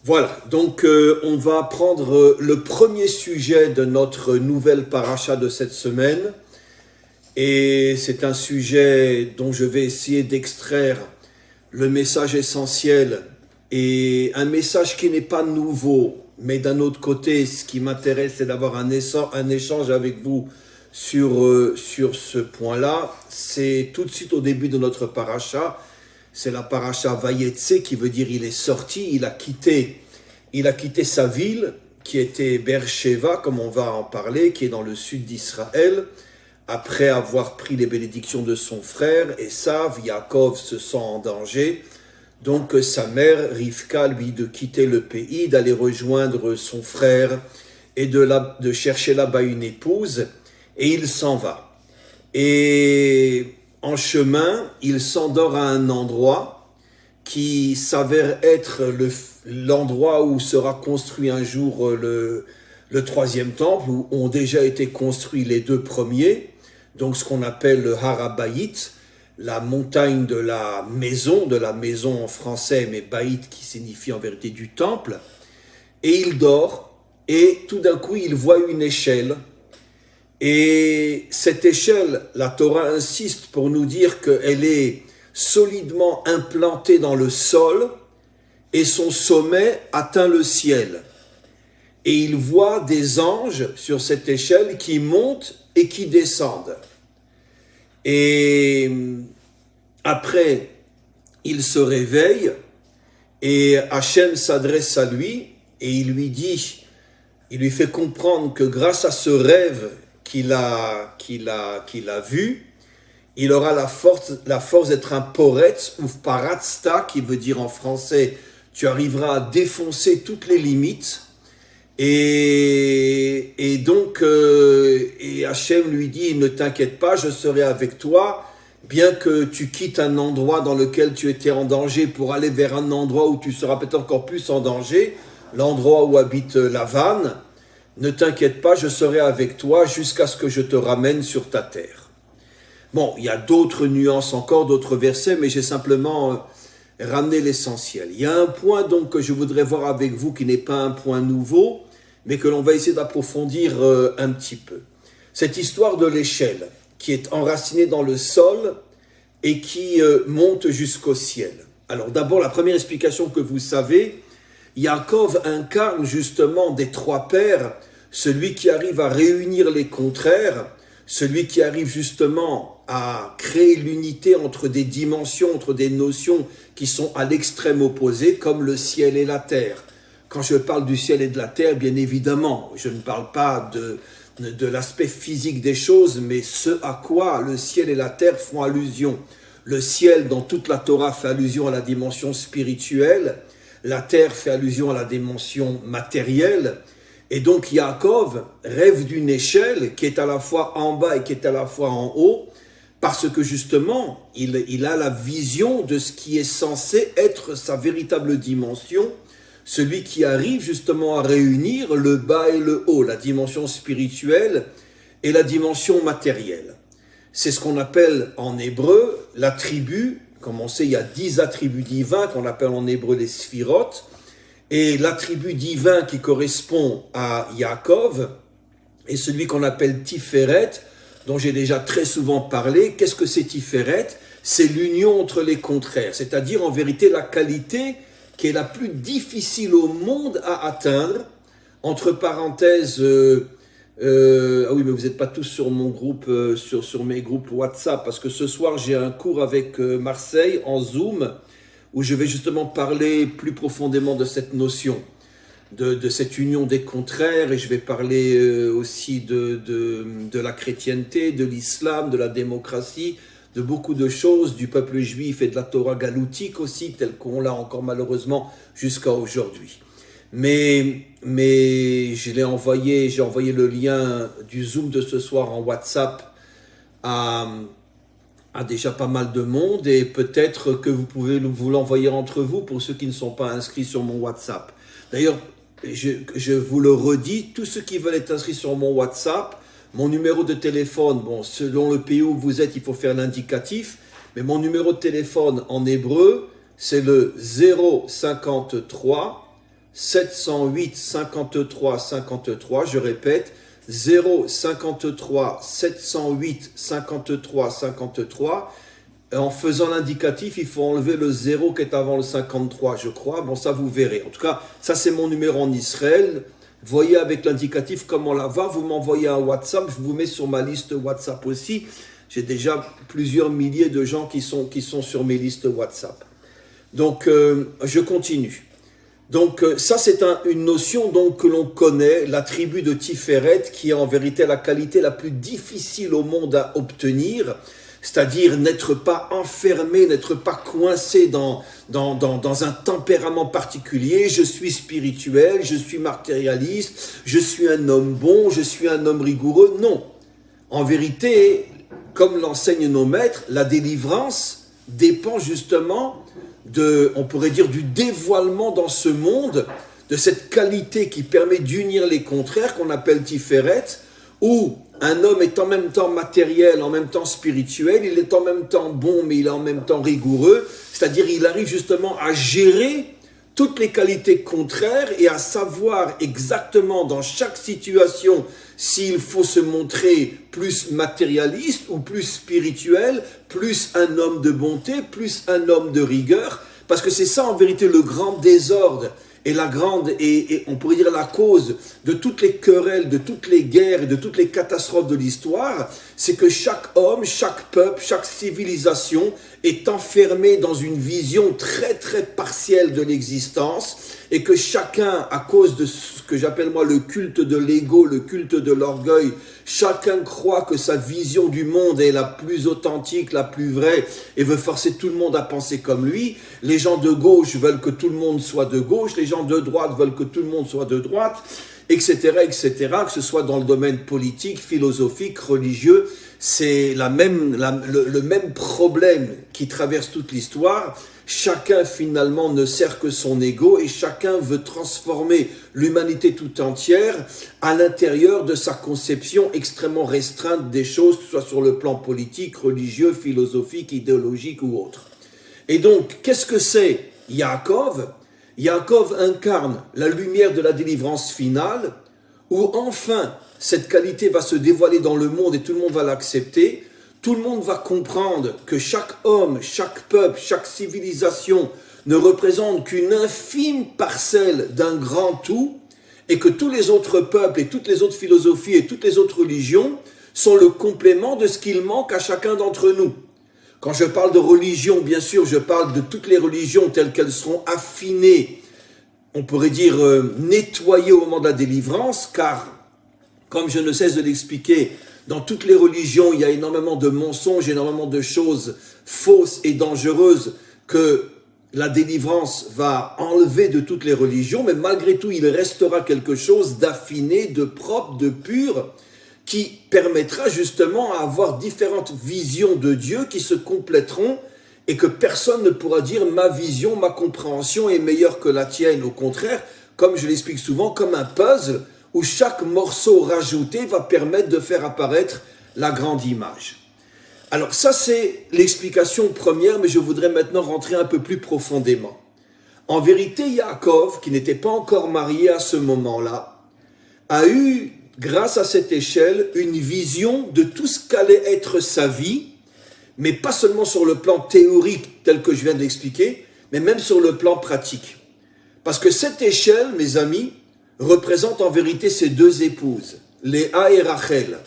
Voilà, donc on va prendre le premier sujet de notre nouvelle paracha de cette semaine. Et c'est un sujet dont je vais essayer d'extraire le message essentiel et un message qui n'est pas nouveau. Mais d'un autre côté, ce qui m'intéresse, c'est d'avoir un échange avec vous sur ce point-là. C'est tout de suite au début de notre paracha. C'est la paracha Vayetse qui veut dire il est sorti, il a quitté sa ville qui était Beersheva, comme on va en parler, qui est dans le sud d'Israël, après avoir pris les bénédictions de son frère Esav. Yaakov se sent en danger, donc sa mère Rivka lui de quitter le pays, d'aller rejoindre son frère et de chercher là-bas une épouse, et il s'en va. Et en chemin, il s'endort à un endroit qui s'avère être l'endroit où sera construit un jour le troisième temple, où ont déjà été construits les deux premiers, donc ce qu'on appelle le Harabayit, la montagne de la maison en français, mais Baït qui signifie en vérité du temple. Et il dort, et tout d'un coup il voit une échelle. Et cette échelle, la Torah insiste pour nous dire qu'elle est solidement implantée dans le sol et son sommet atteint le ciel. Et il voit des anges sur cette échelle qui montent et qui descendent. Et après, il se réveille et Hachem s'adresse à lui et il lui fait comprendre que grâce à ce rêve qu'il a vu, il aura la force d'être un poretz ou paratzta, qui veut dire en français, tu arriveras à défoncer toutes les limites. Et donc, Hachem lui dit, ne t'inquiète pas, je serai avec toi, bien que tu quittes un endroit dans lequel tu étais en danger pour aller vers un endroit où tu seras peut-être encore plus en danger, l'endroit où habite Lavan. Ne t'inquiète pas, je serai avec toi jusqu'à ce que je te ramène sur ta terre. Bon, il y a d'autres nuances encore, d'autres versets, mais j'ai simplement ramené l'essentiel. Il y a un point donc que je voudrais voir avec vous qui n'est pas un point nouveau, mais que l'on va essayer d'approfondir un petit peu. Cette histoire de l'échelle qui est enracinée dans le sol et qui monte jusqu'au ciel. Alors d'abord, la première explication que vous savez, Yaakov incarne justement des trois pères, celui qui arrive à réunir les contraires, celui qui arrive justement à créer l'unité entre des dimensions, entre des notions qui sont à l'extrême opposé, comme le ciel et la terre. Quand je parle du ciel et de la terre, bien évidemment, je ne parle pas de l'aspect physique des choses, mais ce à quoi le ciel et la terre font allusion. Le ciel, dans toute la Torah, fait allusion à la dimension spirituelle, la terre fait allusion à la dimension matérielle, et donc Yaakov rêve d'une échelle qui est à la fois en bas et qui est à la fois en haut, parce que justement, il a la vision de ce qui est censé être sa véritable dimension, celui qui arrive justement à réunir le bas et le haut, la dimension spirituelle et la dimension matérielle. C'est ce qu'on appelle en hébreu l'attribut. Comme on sait, il y a 10 attributs divins qu'on appelle en hébreu les sphirotes. Et l'attribut divin qui correspond à Yaakov est celui qu'on appelle Tiferet, dont j'ai déjà très souvent parlé. Qu'est-ce que c'est Tiferet? C'est l'union entre les contraires, c'est-à-dire en vérité la qualité qui est la plus difficile au monde à atteindre. Entre parenthèses, ah oui, mais vous n'êtes pas tous sur mon groupe, sur mes groupes WhatsApp, parce que ce soir j'ai un cours avec Marseille en Zoom, où je vais justement parler plus profondément de cette notion, de cette union des contraires, et je vais parler aussi de la chrétienté, de l'islam, de la démocratie, de beaucoup de choses, du peuple juif et de la Torah galoutique aussi, telle qu'on l'a encore malheureusement jusqu'à aujourd'hui. Mais j'ai envoyé le lien du Zoom de ce soir en WhatsApp à déjà pas mal de monde, et peut-être que vous pouvez vous l'envoyer entre vous pour ceux qui ne sont pas inscrits sur mon WhatsApp. D'ailleurs, je vous le redis, tous ceux qui veulent être inscrits sur mon WhatsApp, mon numéro de téléphone, bon, selon le pays où vous êtes, il faut faire l'indicatif, mais mon numéro de téléphone en hébreu, c'est le 053 708 53 53, je répète, 053 708 53 53. En faisant l'indicatif, il faut enlever le 0 qui est avant le 53, je crois. Bon, ça, vous verrez. En tout cas, ça, c'est mon numéro en Israël. Voyez avec l'indicatif comment la va. Vous m'envoyez un WhatsApp. Je vous mets sur ma liste WhatsApp aussi. J'ai déjà plusieurs milliers de gens qui sont sur mes listes WhatsApp. Donc, je continue. Donc, ça, c'est une notion donc, que l'on connaît, l'attribut de Tiferet, qui est en vérité la qualité la plus difficile au monde à obtenir, c'est-à-dire n'être pas enfermé, n'être pas coincé dans un tempérament particulier. Je suis spirituel, je suis matérialiste, je suis un homme bon, je suis un homme rigoureux. Non. En vérité, comme l'enseignent nos maîtres, la délivrance dépend justement on pourrait dire, du dévoilement dans ce monde, de cette qualité qui permet d'unir les contraires, qu'on appelle Tiferet, où un homme est en même temps matériel, en même temps spirituel, il est en même temps bon, mais il est en même temps rigoureux, c'est-à-dire il arrive justement à gérer toutes les qualités contraires et à savoir exactement dans chaque situation s'il faut se montrer plus matérialiste ou plus spirituel, plus un homme de bonté, plus un homme de rigueur, parce que c'est ça en vérité le grand désordre et et on pourrait dire la cause de toutes les querelles, de toutes les guerres et de toutes les catastrophes de l'histoire, c'est que chaque homme, chaque peuple, chaque civilisation est enfermé dans une vision très très partielle de l'existence et que chacun, à cause de ce que j'appelle moi le culte de l'ego, le culte de l'orgueil, chacun croit que sa vision du monde est la plus authentique, la plus vraie et veut forcer tout le monde à penser comme lui. Les gens de gauche veulent que tout le monde soit de gauche, les gens de droite veulent que tout le monde soit de droite, etc., que ce soit dans le domaine politique, philosophique, religieux. C'est le même problème qui traverse toute l'histoire. Chacun finalement ne sert que son ego et chacun veut transformer l'humanité tout entière à l'intérieur de sa conception extrêmement restreinte des choses, que ce soit sur le plan politique, religieux, philosophique, idéologique ou autre. Et donc, qu'est-ce que c'est Yaakov ? Yaakov incarne la lumière de la délivrance finale, où enfin cette qualité va se dévoiler dans le monde et tout le monde va l'accepter. Tout le monde va comprendre que chaque homme, chaque peuple, chaque civilisation ne représente qu'une infime parcelle d'un grand tout et que tous les autres peuples et toutes les autres philosophies et toutes les autres religions sont le complément de ce qu'il manque à chacun d'entre nous. Quand je parle de religion, bien sûr, je parle de toutes les religions telles qu'elles seront affinées, on pourrait dire nettoyées au moment de la délivrance, car, comme je ne cesse de l'expliquer, dans toutes les religions, il y a énormément de mensonges, énormément de choses fausses et dangereuses que la délivrance va enlever de toutes les religions, mais malgré tout, il restera quelque chose d'affiné, de propre, de pur, qui permettra justement à avoir différentes visions de Dieu qui se compléteront et que personne ne pourra dire ma vision, ma compréhension est meilleure que la tienne. Au contraire, comme je l'explique souvent, comme un puzzle où chaque morceau rajouté va permettre de faire apparaître la grande image. Alors ça c'est l'explication première, mais je voudrais maintenant rentrer un peu plus profondément. En vérité, Yaakov, qui n'était pas encore marié à ce moment-là, a eu, grâce à cette échelle, une vision de tout ce qu'allait être sa vie, mais pas seulement sur le plan théorique tel que je viens de l'expliquer, mais même sur le plan pratique. Parce que cette échelle, mes amis, représente en vérité ses deux épouses, Léa et Rachel.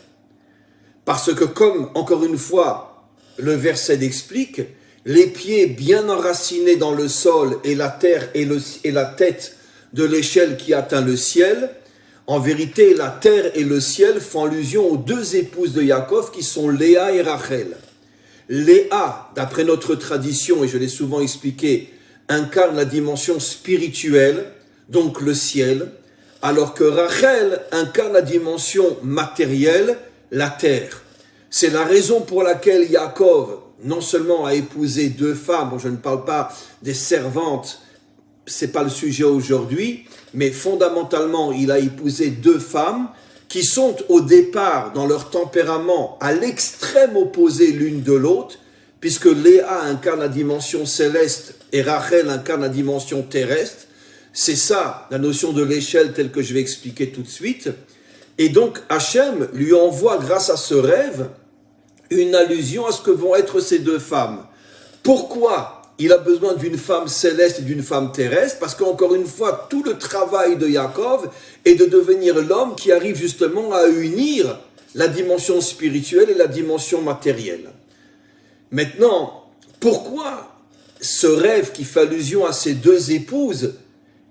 Parce que comme, encore une fois, le verset l'explique, les pieds bien enracinés dans le sol et la terre et la tête de l'échelle qui atteint le ciel, en vérité, la terre et le ciel font allusion aux deux épouses de Yaakov qui sont Léa et Rachel. Léa, d'après notre tradition, et je l'ai souvent expliqué, incarne la dimension spirituelle, donc le ciel, alors que Rachel incarne la dimension matérielle, la terre. C'est la raison pour laquelle Yaakov, non seulement a épousé deux femmes, bon, je ne parle pas des servantes, c'est pas le sujet aujourd'hui, mais fondamentalement, il a épousé deux femmes qui sont au départ, dans leur tempérament, à l'extrême opposé l'une de l'autre, puisque Léa incarne la dimension céleste et Rachel incarne la dimension terrestre. C'est ça, la notion de l'échelle telle que je vais expliquer tout de suite. Et donc, Hachem lui envoie, grâce à ce rêve, une allusion à ce que vont être ces deux femmes. Pourquoi il a besoin d'une femme céleste et d'une femme terrestre? Parce qu'encore une fois, tout le travail de Yaakov est de devenir l'homme qui arrive justement à unir la dimension spirituelle et la dimension matérielle. Maintenant, pourquoi ce rêve qui fait allusion à ces deux épouses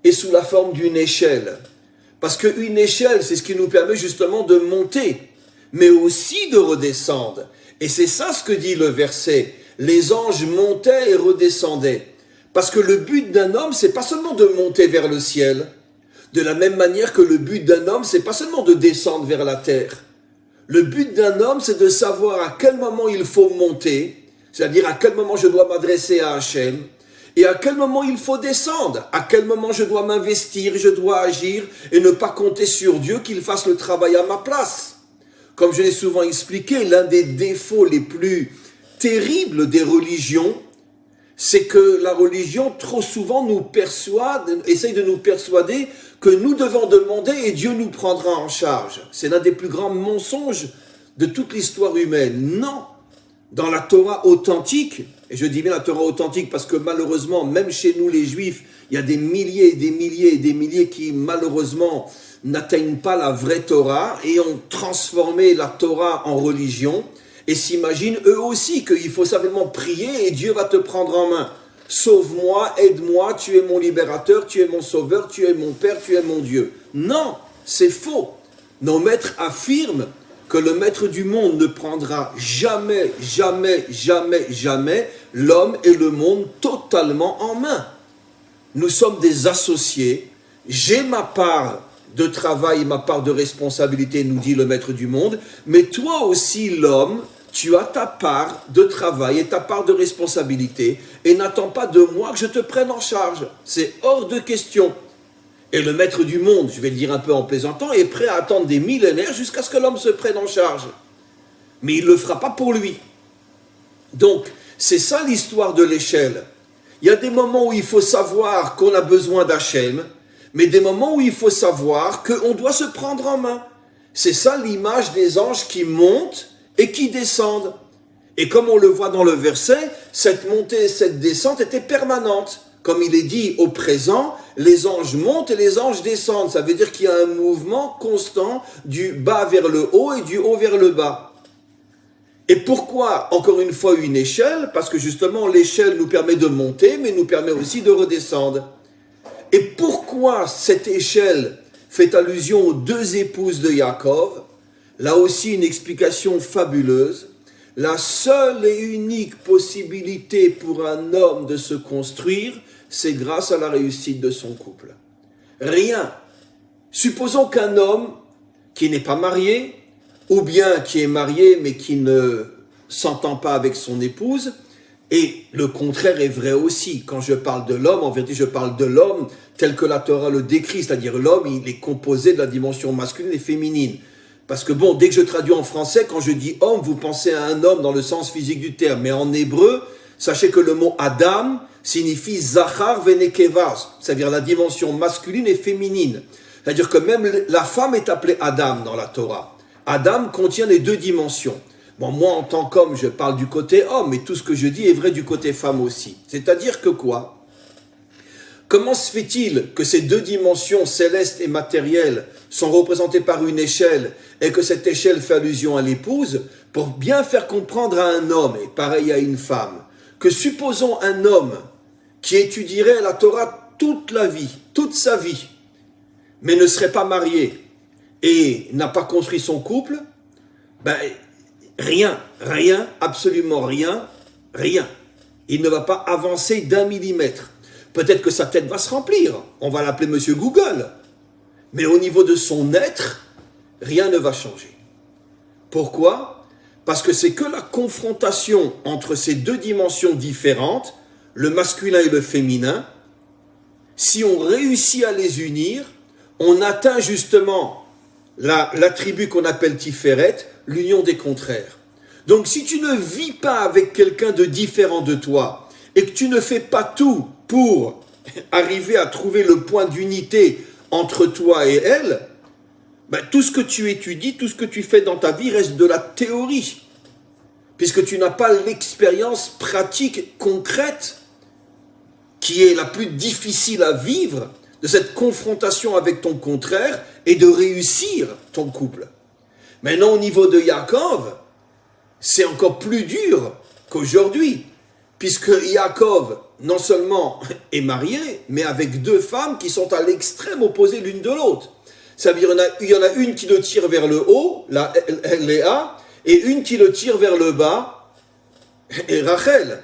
est sous la forme d'une échelle? Parce qu'une échelle, c'est ce qui nous permet justement de monter, mais aussi de redescendre. Et c'est ça ce que dit le verset. Les anges montaient et redescendaient. Parce que le but d'un homme, c'est pas seulement de monter vers le ciel. De la même manière que le but d'un homme, c'est pas seulement de descendre vers la terre. Le but d'un homme, c'est de savoir à quel moment il faut monter, c'est-à-dire à quel moment je dois m'adresser à Hachem, et à quel moment il faut descendre, à quel moment je dois m'investir, je dois agir, et ne pas compter sur Dieu qu'il fasse le travail à ma place. Comme je l'ai souvent expliqué, l'un des défauts les plus terribles des religions, c'est que la religion trop souvent nous essaye de nous persuader que nous devons demander et Dieu nous prendra en charge. C'est l'un des plus grands mensonges de toute l'histoire humaine. Non, dans la Torah authentique, et je dis bien la Torah authentique parce que malheureusement, même chez nous les Juifs, il y a des milliers et des milliers et des milliers qui malheureusement n'atteignent pas la vraie Torah et ont transformé la Torah en religion et s'imaginent eux aussi qu'il faut simplement prier et Dieu va te prendre en main. Sauve-moi, aide-moi, tu es mon libérateur, tu es mon sauveur, tu es mon Père, tu es mon Dieu. Non, c'est faux. Nos maîtres affirment que le maître du monde ne prendra jamais, jamais, jamais, jamais l'homme et le monde totalement en main. Nous sommes des associés. J'ai ma part de travail, ma part de responsabilité, nous dit le maître du monde, mais toi aussi, l'homme, tu as ta part de travail et ta part de responsabilité, et n'attends pas de moi que je te prenne en charge. C'est hors de question. Et le maître du monde, je vais le dire un peu en plaisantant, est prêt à attendre des millénaires jusqu'à ce que l'homme se prenne en charge. Mais il ne le fera pas pour lui. Donc, c'est ça l'histoire de l'échelle. Il y a des moments où il faut savoir qu'on a besoin d'Hachem, mais des moments où il faut savoir qu'on doit se prendre en main. C'est ça l'image des anges qui montent et qui descendent. Et comme on le voit dans le verset, cette montée et cette descente étaient permanentes. Comme il est dit au présent, les anges montent et les anges descendent. Ça veut dire qu'il y a un mouvement constant du bas vers le haut et du haut vers le bas. Et pourquoi, encore une fois, une échelle? Parce que justement, l'échelle nous permet de monter, mais nous permet aussi de redescendre. Et pourquoi cette échelle fait allusion aux deux épouses de Yaakov? Là aussi, une explication fabuleuse. La seule et unique possibilité pour un homme de se construire, c'est grâce à la réussite de son couple. Rien. Supposons qu'un homme qui n'est pas marié, ou bien qui est marié mais qui ne s'entend pas avec son épouse, et le contraire est vrai aussi. Quand je parle de l'homme, en vérité, je parle de l'homme tel que la Torah le décrit, c'est-à-dire l'homme, il est composé de la dimension masculine et féminine. Parce que bon, dès que je traduis en français, quand je dis homme, vous pensez à un homme dans le sens physique du terme. Mais en hébreu, sachez que le mot Adam signifie Zachar venekeva, c'est-à-dire la dimension masculine et féminine. C'est-à-dire que même la femme est appelée Adam dans la Torah. Adam contient les deux dimensions. Bon, moi, en tant qu'homme, je parle du côté homme, mais tout ce que je dis est vrai du côté femme aussi. C'est-à-dire que quoi? Comment se fait-il que ces deux dimensions célestes et matérielles sont représentées par une échelle et que cette échelle fait allusion à l'épouse pour bien faire comprendre à un homme, et pareil à une femme, que supposons un homme qui étudierait la Torah toute la vie, toute sa vie, mais ne serait pas marié et n'a pas construit son couple, ben, rien, absolument rien. Il ne va pas avancer d'1 millimètre. Peut-être que sa tête va se remplir, on va l'appeler Monsieur Google. Mais au niveau de son être, rien ne va changer. Pourquoi? Parce que c'est que la confrontation entre ces deux dimensions différentes, le masculin et le féminin, si on réussit à les unir, on atteint justement l'attribut qu'on appelle Tiferet, l'union des contraires. Donc si tu ne vis pas avec quelqu'un de différent de toi, et que tu ne fais pas tout pour arriver à trouver le point d'unité entre toi et elle, ben, tout ce que tu étudies, tout ce que tu fais dans ta vie reste de la théorie, puisque tu n'as pas l'expérience pratique, concrète, qui est la plus difficile à vivre, de cette confrontation avec ton contraire et de réussir ton couple. Maintenant, au niveau de Yaakov, c'est encore plus dur qu'aujourd'hui, puisque Yaakov, non seulement est marié, mais avec deux femmes qui sont à l'extrême opposé l'une de l'autre. Ça veut dire qu'il y en a une qui le tire vers le haut, Léa, et une qui le tire vers le bas, et Rachel.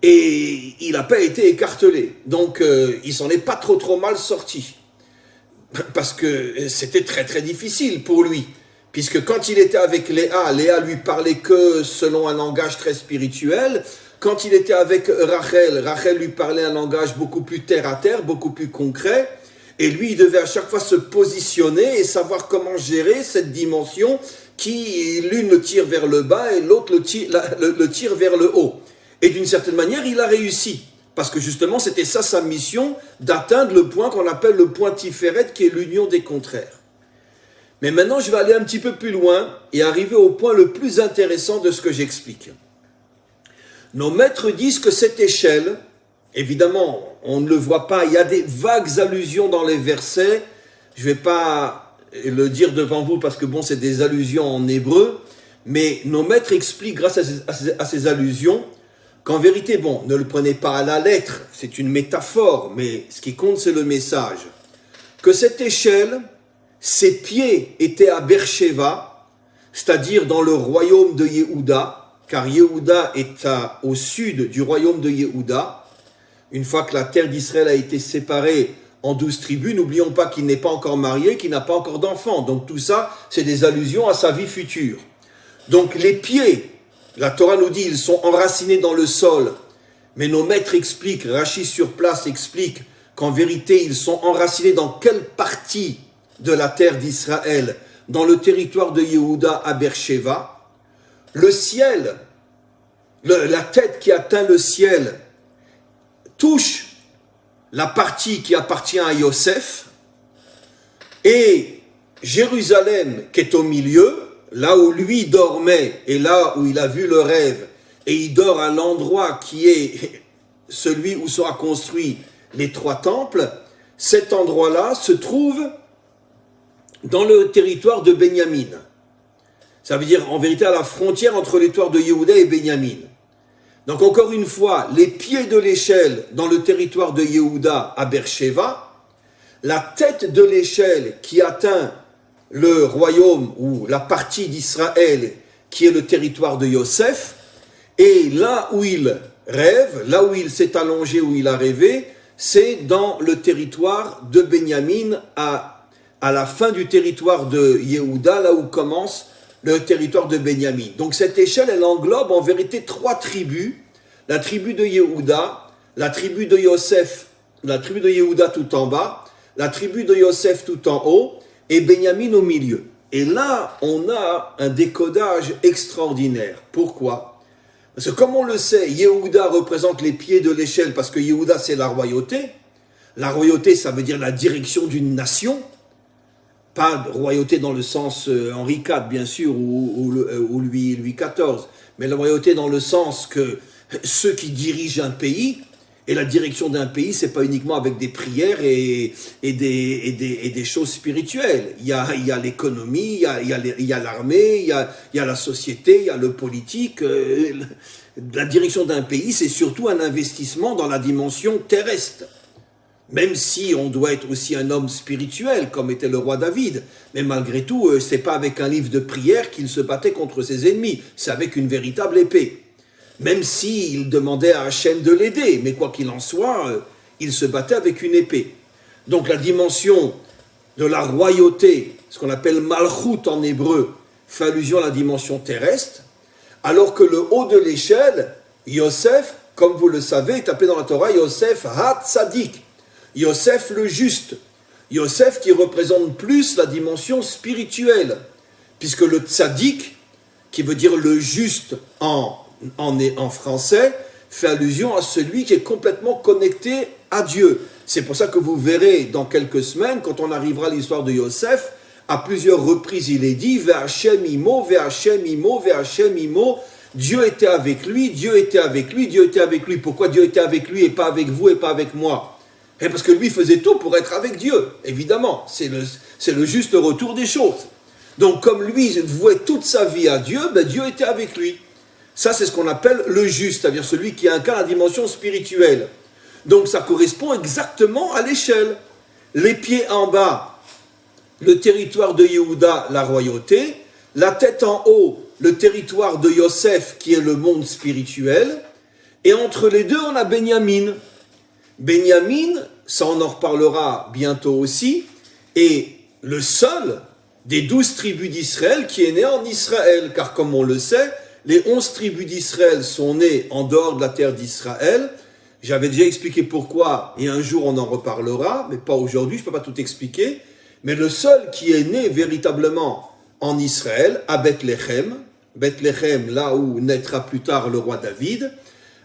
Et il n'a pas été écartelé. Donc, il s'en est pas trop mal sorti. Parce que c'était très très difficile pour lui. Puisque quand il était avec Léa, Léa lui parlait que selon un langage très spirituel. Quand il était avec Rachel, Rachel lui parlait un langage beaucoup plus terre à terre, beaucoup plus concret. Et lui, il devait à chaque fois se positionner et savoir comment gérer cette dimension qui, l'une le tire vers le bas et l'autre le tire vers le haut. Et d'une certaine manière, il a réussi. Parce que justement, c'était ça sa mission, d'atteindre le point qu'on appelle le point Tiferet, qui est l'union des contraires. Mais maintenant, je vais aller un petit peu plus loin et arriver au point le plus intéressant de ce que j'explique. Nos maîtres disent que cette échelle, évidemment, on ne le voit pas, il y a des vagues allusions dans les versets, je ne vais pas le dire devant vous parce que bon, c'est des allusions en hébreu, mais nos maîtres expliquent grâce à ces allusions qu'en vérité, bon, ne le prenez pas à la lettre, c'est une métaphore, mais ce qui compte, c'est le message. Que cette échelle, ses pieds étaient à Beersheba, c'est-à-dire dans le royaume de Yehuda, car Yehuda est au sud du royaume de Yehuda. Une fois que la terre d'Israël a été séparée en 12 tribus, n'oublions pas qu'il n'est pas encore marié, qu'il n'a pas encore d'enfant. Donc tout ça, c'est des allusions à sa vie future. Donc les pieds, la Torah nous dit, ils sont enracinés dans le sol. Mais nos maîtres expliquent, Rashi sur place explique qu'en vérité, ils sont enracinés dans quelle partie de la terre d'Israël? Dans le territoire de Yehuda à Beersheba. Le ciel, la tête qui atteint le ciel, touche la partie qui appartient à Yosef, et Jérusalem qui est au milieu, là où lui dormait et là où il a vu le rêve, et il dort à l'endroit qui est celui où sera construit les 3 temples, cet endroit-là se trouve dans le territoire de Benyamin. Ça veut dire en vérité à la frontière entre les territoires de Yehuda et Benyamin. Donc encore une fois, les pieds de l'échelle dans le territoire de Yehuda à Beersheba, la tête de l'échelle qui atteint le royaume ou la partie d'Israël qui est le territoire de Yosef, et là où il rêve, là où il s'est allongé, où il a rêvé, c'est dans le territoire de Benyamin à la fin du territoire de Yehuda, là où commence le territoire de Benyamin. Donc cette échelle, elle englobe en vérité 3 tribus, la tribu de Yehuda, la tribu de Yosef, la tribu de Yehuda tout en bas, la tribu de Yosef tout en haut, et Benyamin au milieu. Et là, on a un décodage extraordinaire. Pourquoi? Parce que comme on le sait, Yehuda représente les pieds de l'échelle, parce que Yehuda c'est la royauté. La royauté, ça veut dire la direction d'une nation. Pas de royauté dans le sens Henri IV, bien sûr, ou Louis XIV, mais la royauté dans le sens que ceux qui dirigent un pays, et la direction d'un pays, c'est pas uniquement avec des prières et des choses spirituelles. Il y a l'économie, il y a l'armée, il y a la société, il y a le politique. La direction d'un pays, c'est surtout un investissement dans la dimension terrestre. Même si on doit être aussi un homme spirituel, comme était le roi David. Mais malgré tout, c'est pas avec un livre de prière qu'il se battait contre ses ennemis. C'est avec une véritable épée. Même s'il demandait à Hachem de l'aider. Mais quoi qu'il en soit, il se battait avec une épée. Donc la dimension de la royauté, ce qu'on appelle Malchut en hébreu, fait allusion à la dimension terrestre. Alors que le haut de l'échelle, Yosef, comme vous le savez, est appelé dans la Torah Yosef Ha-Tzadik. Yosef le juste, Yosef qui représente plus la dimension spirituelle, puisque le tzaddik, qui veut dire le juste en français, fait allusion à celui qui est complètement connecté à Dieu. C'est pour ça que vous verrez dans quelques semaines, quand on arrivera à l'histoire de Yosef, à plusieurs reprises il est dit « Ve'Hashem imo, ve'Hashem imo, ve'Hashem imo » Dieu était avec lui, Dieu était avec lui, Dieu était avec lui. Pourquoi Dieu était avec lui et pas avec vous et pas avec moi? Et parce que lui faisait tout pour être avec Dieu, évidemment. C'est le juste retour des choses. Donc comme lui vouait toute sa vie à Dieu, ben Dieu était avec lui. Ça c'est ce qu'on appelle le juste, c'est-à-dire celui qui incarne la dimension spirituelle. Donc ça correspond exactement à l'échelle. Les pieds en bas, le territoire de Yehuda, la royauté. La tête en haut, le territoire de Yosef, qui est le monde spirituel. Et entre les deux, on a Benyamin. Benyamin, ça on en reparlera bientôt aussi, est le seul des 12 tribus d'Israël qui est né en Israël. Car comme on le sait, les 11 tribus d'Israël sont nées en dehors de la terre d'Israël. J'avais déjà expliqué pourquoi, et un jour on en reparlera, mais pas aujourd'hui, je ne peux pas tout expliquer. Mais le seul qui est né véritablement en Israël, à Bethléem, Bethléem, là où naîtra plus tard le roi David,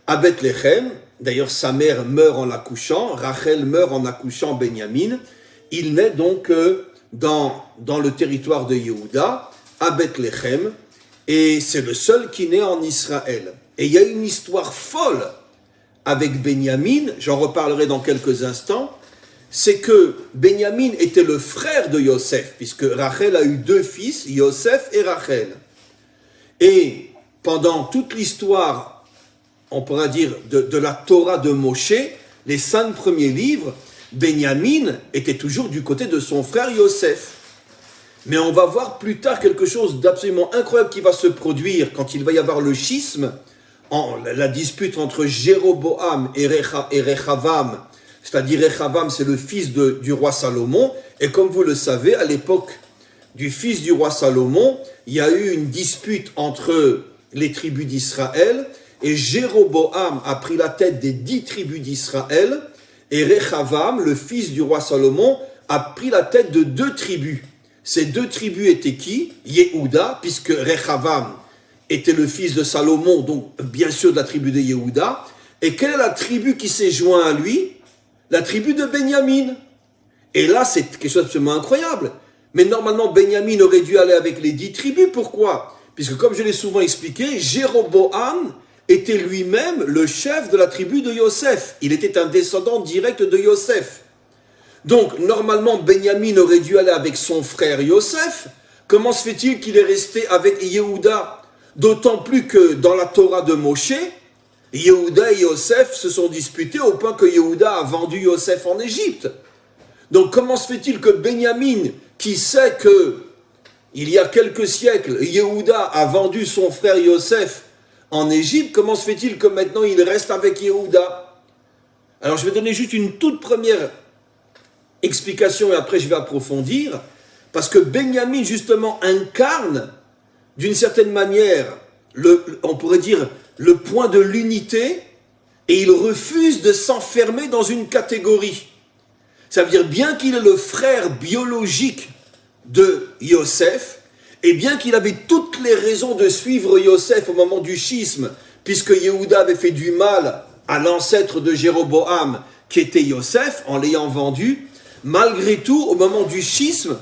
à Bethléem, d'ailleurs sa mère meurt en l'accouchant, Rachel meurt en accouchant Benyamin, il naît donc dans le territoire de Yehuda, à Bethléem, et c'est le seul qui naît en Israël. Et il y a une histoire folle avec Benyamin, j'en reparlerai dans quelques instants, c'est que Benyamin était le frère de Yosef, puisque Rachel a eu 2 fils, Yosef et Rachel. Et pendant toute l'histoire, on pourra dire, de la Torah de Moshe, les 5 premiers livres, Benyamin était toujours du côté de son frère Yosef. Mais on va voir plus tard quelque chose d'absolument incroyable qui va se produire quand il va y avoir le schisme, la dispute entre Jéroboam et Rechavam. C'est-à-dire Rechavam, c'est le fils du roi Salomon. Et comme vous le savez, à l'époque du fils du roi Salomon, il y a eu une dispute entre les tribus d'Israël. Et Jéroboam a pris la tête des 10 tribus d'Israël. Et Rechavam, le fils du roi Salomon, a pris la tête de 2 tribus. Ces 2 tribus étaient qui? Yehuda, puisque Rechavam était le fils de Salomon, donc bien sûr de la tribu de Yehuda. Et quelle est la tribu qui s'est jointe à lui? La tribu de Benyamin. Et là, c'est quelque chose d'absolument incroyable. Mais normalement, Benyamin aurait dû aller avec les 10 tribus. Pourquoi? Puisque comme je l'ai souvent expliqué, Jéroboam était lui-même le chef de la tribu de Yosef. Il était un descendant direct de Yosef. Donc, normalement, Benyamin aurait dû aller avec son frère Yosef. Comment se fait-il qu'il est resté avec Yehuda? D'autant plus que dans la Torah de Moshe, Yehuda et Yosef se sont disputés au point que Yehuda a vendu Yosef en Égypte. Donc comment se fait-il que Benyamin, qui sait que il y a quelques siècles, Yehuda a vendu son frère Yosef en Égypte, comment se fait-il que maintenant il reste avec Yehuda? Alors je vais donner juste une toute première explication et après je vais approfondir, parce que Benyamin justement incarne d'une certaine manière, on pourrait dire, le point de l'unité, et il refuse de s'enfermer dans une catégorie. Ça veut dire, bien qu'il est le frère biologique de Yosef, et bien qu'il avait toutes les raisons de suivre Yosef au moment du schisme, puisque Yehuda avait fait du mal à l'ancêtre de Jéroboam, qui était Yosef, en l'ayant vendu, malgré tout, au moment du schisme,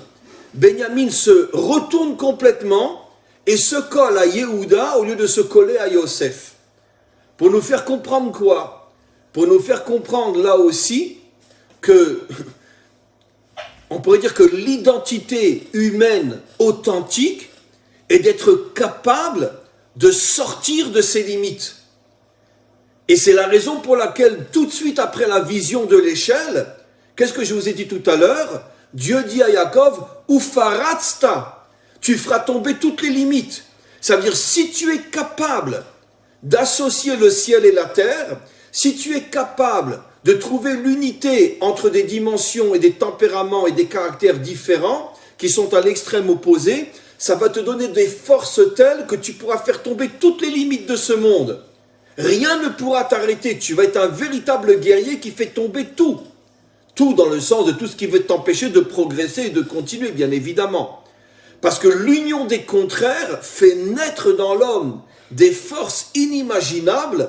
Benyamin se retourne complètement et se colle à Yehuda au lieu de se coller à Yosef. Pour nous faire comprendre quoi? Pour nous faire comprendre là aussi que, on pourrait dire que l'identité humaine authentique est d'être capable de sortir de ses limites. Et c'est la raison pour laquelle tout de suite après la vision de l'échelle, qu'est-ce que je vous ai dit tout à l'heure? Dieu dit à Yaakov, Ufaratsta, tu feras tomber toutes les limites. Ça veut dire, si tu es capable d'associer le ciel et la terre, si tu es capable de trouver l'unité entre des dimensions et des tempéraments et des caractères différents qui sont à l'extrême opposé, ça va te donner des forces telles que tu pourras faire tomber toutes les limites de ce monde. Rien ne pourra t'arrêter. Tu vas être un véritable guerrier qui fait tomber tout. Tout dans le sens de tout ce qui veut t'empêcher de progresser et de continuer, bien évidemment. Parce que l'union des contraires fait naître dans l'homme des forces inimaginables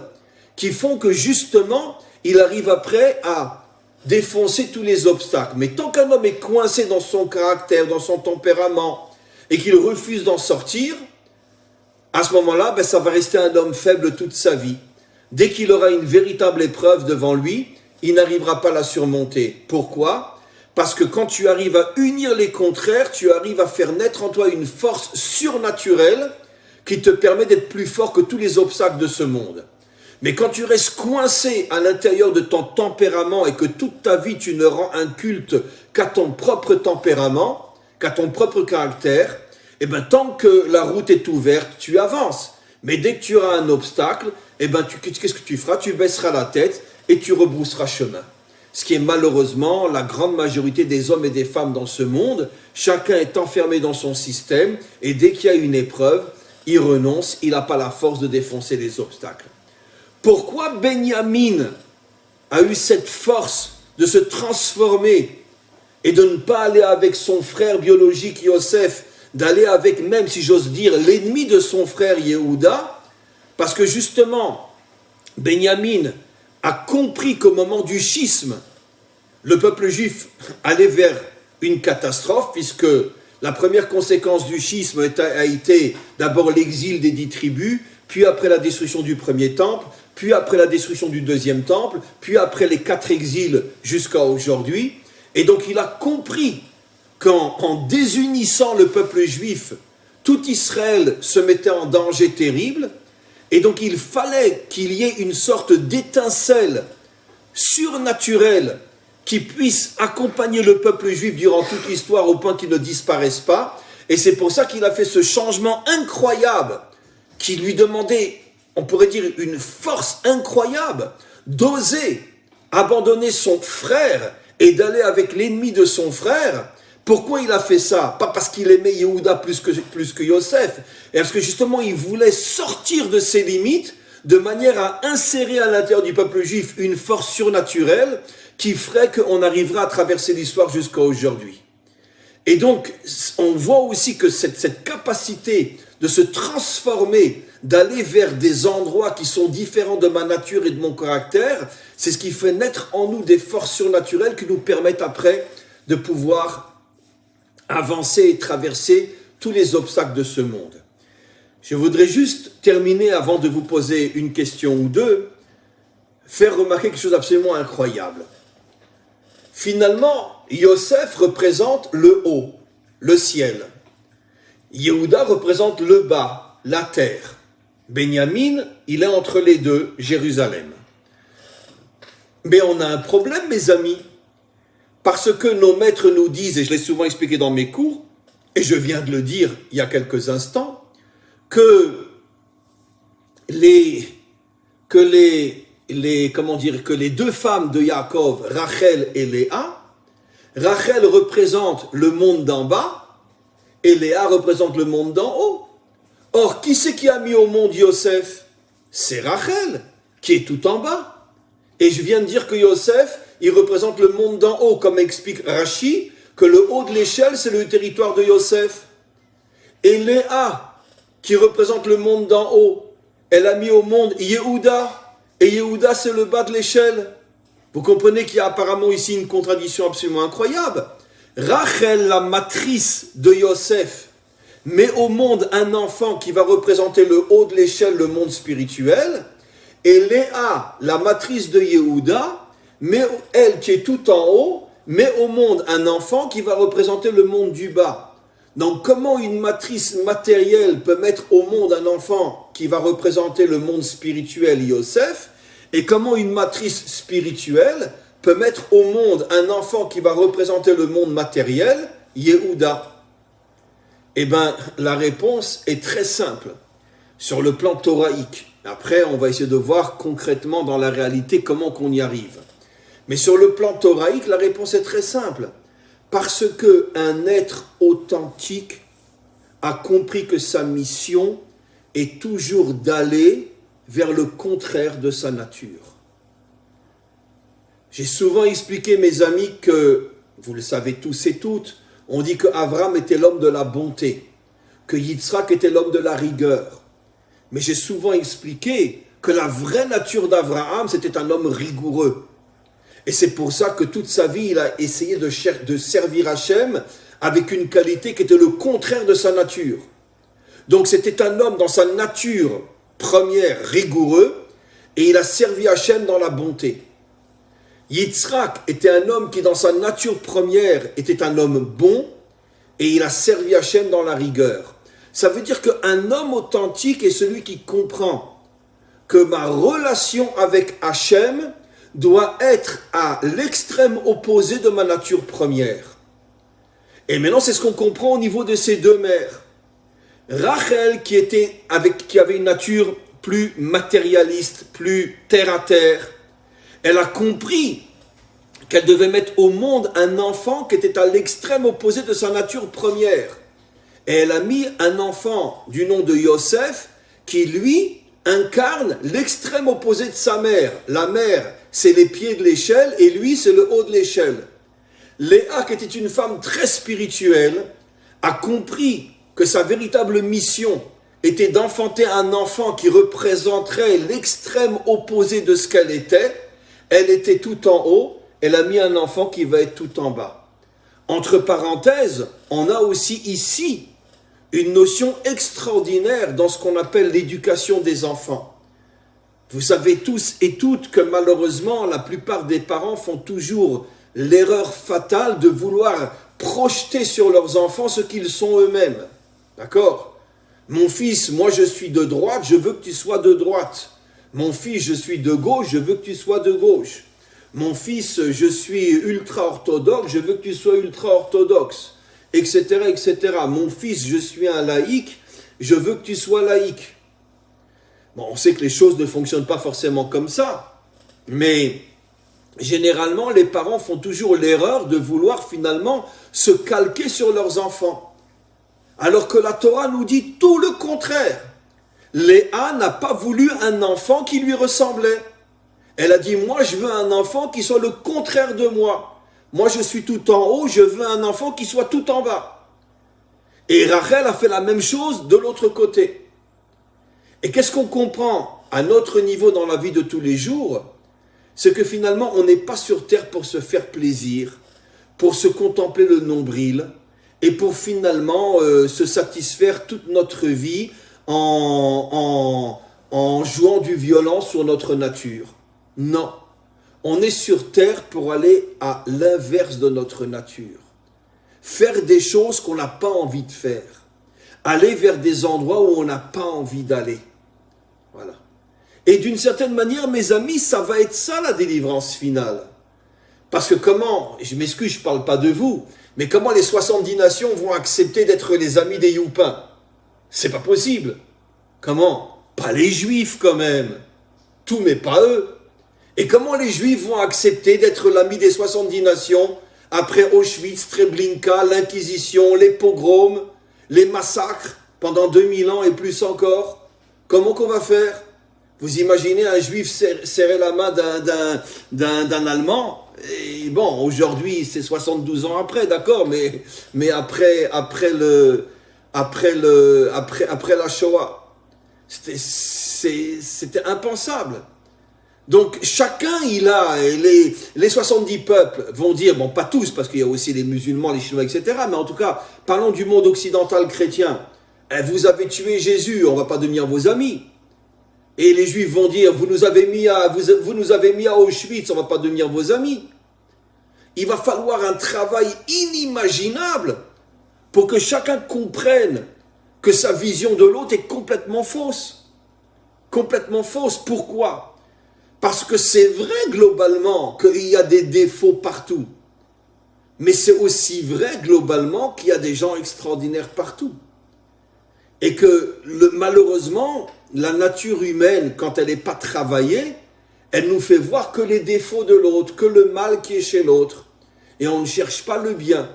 qui font que justement, il arrive après à défoncer tous les obstacles. Mais tant qu'un homme est coincé dans son caractère, dans son tempérament, et qu'il refuse d'en sortir, à ce moment-là, ça va rester un homme faible toute sa vie. Dès qu'il aura une véritable épreuve devant lui, il n'arrivera pas à la surmonter. Pourquoi ? Parce que quand tu arrives à unir les contraires, tu arrives à faire naître en toi une force surnaturelle qui te permet d'être plus fort que tous les obstacles de ce monde. Mais quand tu restes coincé à l'intérieur de ton tempérament et que toute ta vie tu ne rends un culte qu'à ton propre tempérament, qu'à ton propre caractère, tant que la route est ouverte, tu avances. Mais dès que tu auras un obstacle, qu'est-ce que tu feras ? Tu baisseras la tête et tu rebrousseras chemin. Ce qui est malheureusement la grande majorité des hommes et des femmes dans ce monde. Chacun est enfermé dans son système et dès qu'il y a une épreuve, il renonce, il n'a pas la force de défoncer les obstacles. Pourquoi Benyamin a eu cette force de se transformer et de ne pas aller avec son frère biologique Yosef, d'aller avec, même si j'ose dire, l'ennemi de son frère Yehuda, parce que justement, Benyamin a compris qu'au moment du schisme, le peuple juif allait vers une catastrophe, puisque la première conséquence du schisme a été d'abord l'exil des 10 tribus, puis après la destruction du premier temple, puis après la destruction du deuxième temple, puis après les 4 exils jusqu'à aujourd'hui. Et donc il a compris qu'en désunissant le peuple juif, tout Israël se mettait en danger terrible, et donc il fallait qu'il y ait une sorte d'étincelle surnaturelle qui puisse accompagner le peuple juif durant toute l'histoire au point qu'il ne disparaisse pas. Et c'est pour ça qu'il a fait ce changement incroyable qui lui demandait, on pourrait dire, une force incroyable d'oser abandonner son frère et d'aller avec l'ennemi de son frère. Pourquoi il a fait ça? Pas parce qu'il aimait Yehuda plus que Yosef, et parce que justement il voulait sortir de ses limites de manière à insérer à l'intérieur du peuple juif une force surnaturelle qui ferait qu'on arriverait à traverser l'histoire jusqu'à aujourd'hui. Et donc, on voit aussi que cette capacité de se transformer, d'aller vers des endroits qui sont différents de ma nature et de mon caractère, c'est ce qui fait naître en nous des forces surnaturelles qui nous permettent après de pouvoir avancer et traverser tous les obstacles de ce monde. Je voudrais juste terminer, avant de vous poser une question ou deux, faire remarquer quelque chose d'absolument incroyable. Finalement, Yosef représente le haut, le ciel. Yehuda représente le bas, la terre. Benyamin, il est entre les deux, Jérusalem. Mais on a un problème, mes amis, parce que nos maîtres nous disent, et je l'ai souvent expliqué dans mes cours, et je viens de le dire il y a quelques instants, que les deux femmes de Yaakov, Rachel et Léa, Rachel représente le monde d'en bas et Léa représente le monde d'en haut. Or, qui c'est qui a mis au monde Yosef? C'est Rachel, qui est tout en bas. Et je viens de dire que Yosef, il représente le monde d'en haut, comme explique Rashi, que le haut de l'échelle, c'est le territoire de Yosef. Et Léa, qui représente le monde d'en haut, elle a mis au monde Yehuda, et Yehuda, c'est le bas de l'échelle. Vous comprenez qu'il y a apparemment ici une contradiction absolument incroyable. Rachel, la matrice de Yosef, met au monde un enfant qui va représenter le haut de l'échelle, le monde spirituel, et Léa, la matrice de Yehuda, mais elle qui est tout en haut, met au monde un enfant qui va représenter le monde du bas. Donc comment une matrice matérielle peut mettre au monde un enfant qui va représenter le monde spirituel Yosef, et comment une matrice spirituelle peut mettre au monde un enfant qui va représenter le monde matériel Yehuda? Eh bien, la réponse est très simple, sur le plan thoraïque. Après, on va essayer de voir concrètement dans la réalité comment qu'on y arrive. Mais sur le plan thoraïque, la réponse est très simple. Parce qu'un être authentique a compris que sa mission est toujours d'aller vers le contraire de sa nature. J'ai souvent expliqué, mes amis, que, vous le savez tous et toutes, on dit qu'Abraham était l'homme de la bonté, que Yitzhak était l'homme de la rigueur. Mais j'ai souvent expliqué que la vraie nature d'Abraham, c'était un homme rigoureux. Et c'est pour ça que toute sa vie, il a essayé de servir Hachem avec une qualité qui était le contraire de sa nature. Donc c'était un homme dans sa nature première rigoureux, et il a servi Hachem dans la bonté. Yitzhak était un homme qui dans sa nature première était un homme bon, et il a servi Hachem dans la rigueur. Ça veut dire qu'un homme authentique est celui qui comprend que ma relation avec Hachem doit être à l'extrême opposé de ma nature première. Et maintenant, c'est ce qu'on comprend au niveau de ces deux mères. Rachel, qui avait une nature plus matérialiste, plus terre à terre, elle a compris qu'elle devait mettre au monde un enfant qui était à l'extrême opposé de sa nature première. Et elle a mis un enfant du nom de Yosef qui, lui, incarne l'extrême opposé de sa mère. La mère, c'est les pieds de l'échelle et lui, c'est le haut de l'échelle. Léa, qui était une femme très spirituelle, a compris que sa véritable mission était d'enfanter un enfant qui représenterait l'extrême opposé de ce qu'elle était. Elle était tout en haut, elle a mis un enfant qui va être tout en bas. Entre parenthèses, on a aussi ici une notion extraordinaire dans ce qu'on appelle l'éducation des enfants. Vous savez tous et toutes que malheureusement, la plupart des parents font toujours l'erreur fatale de vouloir projeter sur leurs enfants ce qu'ils sont eux-mêmes. D'accord ? Mon fils, moi je suis de droite, je veux que tu sois de droite. Mon fils, je suis de gauche, je veux que tu sois de gauche. Mon fils, je suis ultra-orthodoxe, je veux que tu sois ultra-orthodoxe, etc., etc. Mon fils, je suis un laïc, je veux que tu sois laïque. Bon, on sait que les choses ne fonctionnent pas forcément comme ça, mais généralement, les parents font toujours l'erreur de vouloir finalement se calquer sur leurs enfants. Alors que la Torah nous dit tout le contraire. Léa n'a pas voulu un enfant qui lui ressemblait. Elle a dit, moi je veux un enfant qui soit le contraire de moi. Moi je suis tout en haut, je veux un enfant qui soit tout en bas. Et Rachel a fait la même chose de l'autre côté. Et qu'est-ce qu'on comprend à notre niveau dans la vie de tous les jours? C'est que finalement on n'est pas sur terre pour se faire plaisir, pour se contempler le nombril, et pour finalement se satisfaire toute notre vie en jouant du violon sur notre nature. Non, on est sur terre pour aller à l'inverse de notre nature. Faire des choses qu'on n'a pas envie de faire. Aller vers des endroits où on n'a pas envie d'aller. Voilà. Et d'une certaine manière, mes amis, ça va être ça la délivrance finale. Parce que comment, je m'excuse, je ne parle pas de vous, mais comment les 70 nations vont accepter d'être les amis des Youpins? C'est pas possible. Comment? Pas les Juifs quand même. Tout, mais pas eux. Et comment les Juifs vont accepter d'être l'ami des 70 nations après Auschwitz, Treblinka, l'Inquisition, les pogroms, les massacres pendant 2000 ans et plus encore? Comment qu'on va faire? Vous imaginez un Juif serrer la main d'un Allemand? Et bon, aujourd'hui, c'est 72 ans après, d'accord, mais après la Shoah, c'était impensable. Donc, chacun, il a, les 70 peuples vont dire, bon, pas tous, parce qu'il y a aussi les musulmans, les Chinois, etc., mais en tout cas, parlons du monde occidental chrétien. Vous avez tué Jésus, on ne va pas devenir vos amis. Et les Juifs vont dire, vous nous avez mis à Auschwitz, on ne va pas devenir vos amis. Il va falloir un travail inimaginable pour que chacun comprenne que sa vision de l'autre est complètement fausse. Complètement fausse. Pourquoi? Parce que c'est vrai globalement qu'il y a des défauts partout. Mais c'est aussi vrai globalement qu'il y a des gens extraordinaires partout. Et que malheureusement, la nature humaine, quand elle n'est pas travaillée, elle nous fait voir que les défauts de l'autre, que le mal qui est chez l'autre. Et on ne cherche pas le bien.